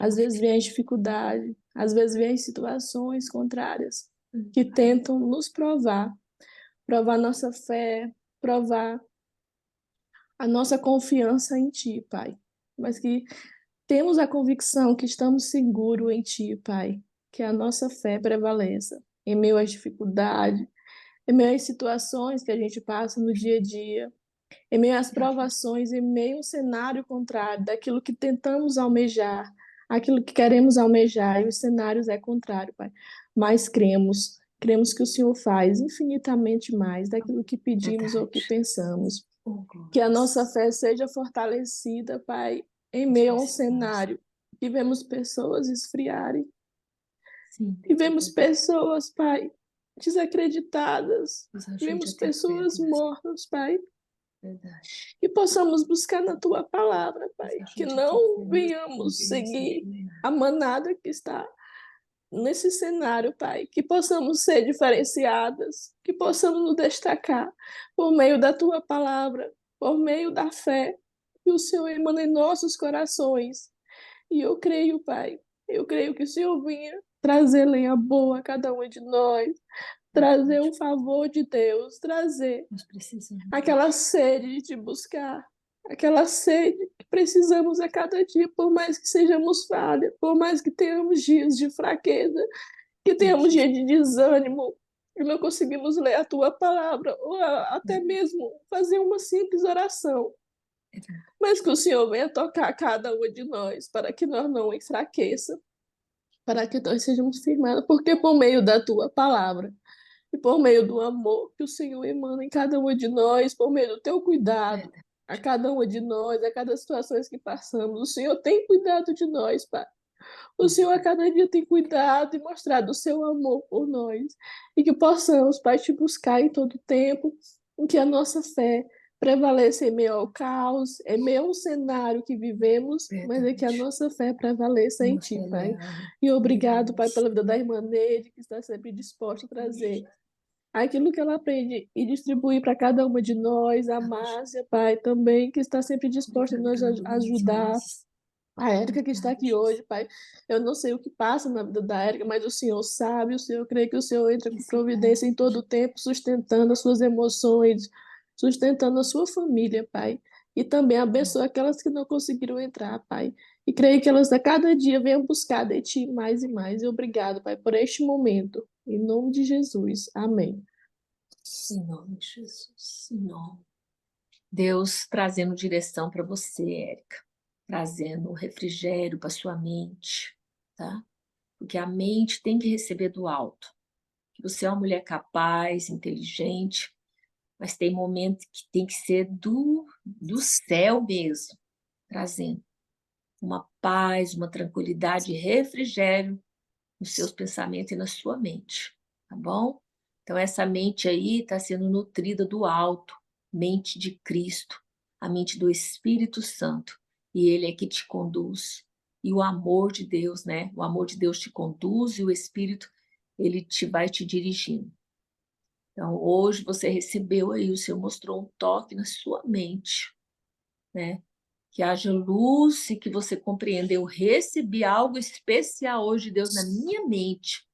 Às vezes vem a dificuldade, às vezes vem as situações contrárias que tentam nos provar nossa fé, provar a nossa confiança em Ti, Pai. Mas que temos a convicção que estamos seguros em Ti, Pai, que a nossa fé prevaleça em meio às dificuldades, em meio às situações que a gente passa no dia a dia, em meio às provações, em meio a um cenário contrário daquilo que tentamos almejar, aquilo que queremos almejar, e os cenários é contrário, Pai. Mas cremos que o Senhor faz infinitamente mais daquilo que pedimos ou que Verdade. pensamos. Oh, Que a glórias. nossa fé seja fortalecida, Pai, em meio a um cenário que vemos pessoas esfriarem, Sim, e Deus é vemos verdade. pessoas, Pai, desacreditadas, Nos ajude vemos a ter fé, pessoas Deus. mortas, Pai, Verdade. e possamos buscar na Tua palavra, Nos Pai, que ajude a ter fé, não mesmo não venhamos vemos a seguir ver. a manada que está nesse cenário, Pai, que possamos ser diferenciadas, que possamos nos destacar por meio da Tua palavra, por meio da fé que o Senhor emana em nossos corações. E eu creio, Pai, eu creio que o Senhor vinha trazer lenha boa a cada um de nós, trazer o favor de Deus, trazer Nós precisamos aquela sede de te buscar, aquela sede que precisamos a cada dia, por mais que sejamos falhas, por mais que tenhamos dias de fraqueza, que tenhamos dias de desânimo, e não conseguimos ler a tua palavra, ou até mesmo fazer uma simples oração. Mas que o Senhor venha tocar cada uma de nós, para que nós não enfraqueça, para que nós sejamos firmados, porque por meio da tua palavra, e por meio do amor que o Senhor emana em cada uma de nós, por meio do teu cuidado a cada uma de nós, a cada situação que passamos. O Senhor tem cuidado de nós, Pai. O Senhor a cada dia tem cuidado e mostrado o seu amor por nós. E que possamos, Pai, te buscar em todo tempo, em que a nossa fé prevaleça em meio ao caos, em meio ao cenário que vivemos, mas é que a nossa fé prevaleça em Ti, Pai. E obrigado, Pai, pela vida da irmã Neide, que está sempre disposta a trazer aquilo que ela aprende e distribuir para cada uma de nós, a Márcia, Pai, também, que está sempre disposta a nos ajudar, A Érica que está aqui hoje, Pai, eu não sei o que passa na vida da Érica, mas o Senhor sabe, o Senhor crê que o Senhor entra com providência em todo o tempo, sustentando as suas emoções, sustentando a sua família, Pai. E também abençoa aquelas que não conseguiram entrar, Pai. E creio que elas a cada dia venham buscar de Ti mais e mais. E obrigado, Pai, por este momento. Em nome de Jesus. Amém. Em nome de Jesus. Em nome. Deus trazendo direção para você, Érica. Trazendo refrigério para sua mente, tá? Porque a mente tem que receber do alto. Que você é uma mulher capaz, inteligente, mas tem momentos que tem que ser do céu mesmo, trazendo uma paz, uma tranquilidade, refrigério nos seus pensamentos e na sua mente, tá bom? Então, essa mente aí está sendo nutrida do alto, mente de Cristo, a mente do Espírito Santo, e Ele é que te conduz. E o amor de Deus, né? O amor de Deus te conduz e o Espírito, ele vai te dirigindo. Então, hoje você recebeu aí, o Senhor mostrou um toque na sua mente, né? Que haja luz e que você compreenda. Eu recebi algo especial hoje de Deus na minha mente.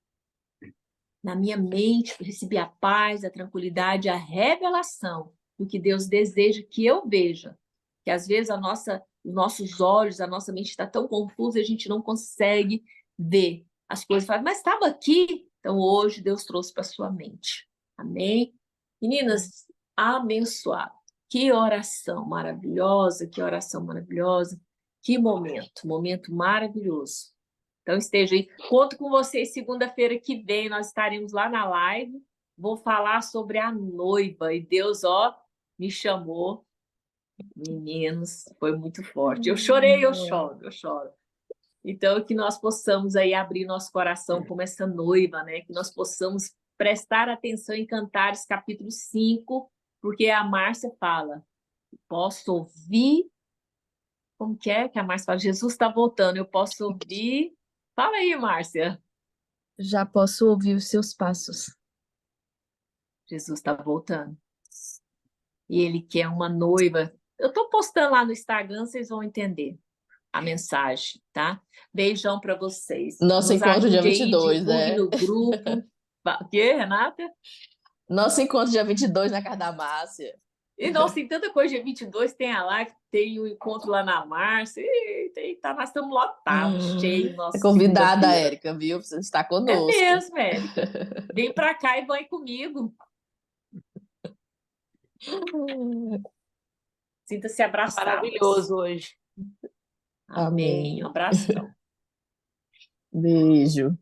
Na minha mente, eu recebi a paz, a tranquilidade, a revelação do que Deus deseja que eu veja. Que às vezes os nossos olhos, a nossa mente está tão confusa, a gente não consegue ver as coisas. Fala, mas estava aqui. Então hoje Deus trouxe para sua mente. Amém? Meninas, abençoado. Que oração maravilhosa, que oração maravilhosa. Que momento maravilhoso. Então esteja aí. Conto com vocês segunda-feira que vem, nós estaremos lá na live. Vou falar sobre a noiva. E Deus, ó, me chamou. Meninos, foi muito forte. Eu chorei, eu choro, eu choro. Então, que nós possamos aí abrir nosso coração como essa noiva, né? Que nós possamos prestar atenção em Cantares, capítulo 5, porque a Márcia fala, posso ouvir, como que a Márcia fala? Jesus está voltando, eu posso ouvir. Fala aí, Márcia. Já posso ouvir os seus passos. Jesus está voltando. E ele quer uma noiva. Eu estou postando lá no Instagram, vocês vão entender a mensagem, tá? Beijão para vocês. Nosso Nos encontro dia ajude vinte e aí, dois, divulgue né? no grupo. O quê, Renata? Nosso encontro dia 22 na casa da Márcia. E, nossa, tem tanta coisa, dia 22 tem a live, tem o encontro lá na Márcia. Eita, nós estamos lotados, cheio, É nossa, convidada, segunda-feira. Érica, viu? Você está É conosco. mesmo, Érica. Vem para cá e vai comigo. Sinta-se abraçadas. Maravilhoso hoje. Amém. Um abração. Beijo.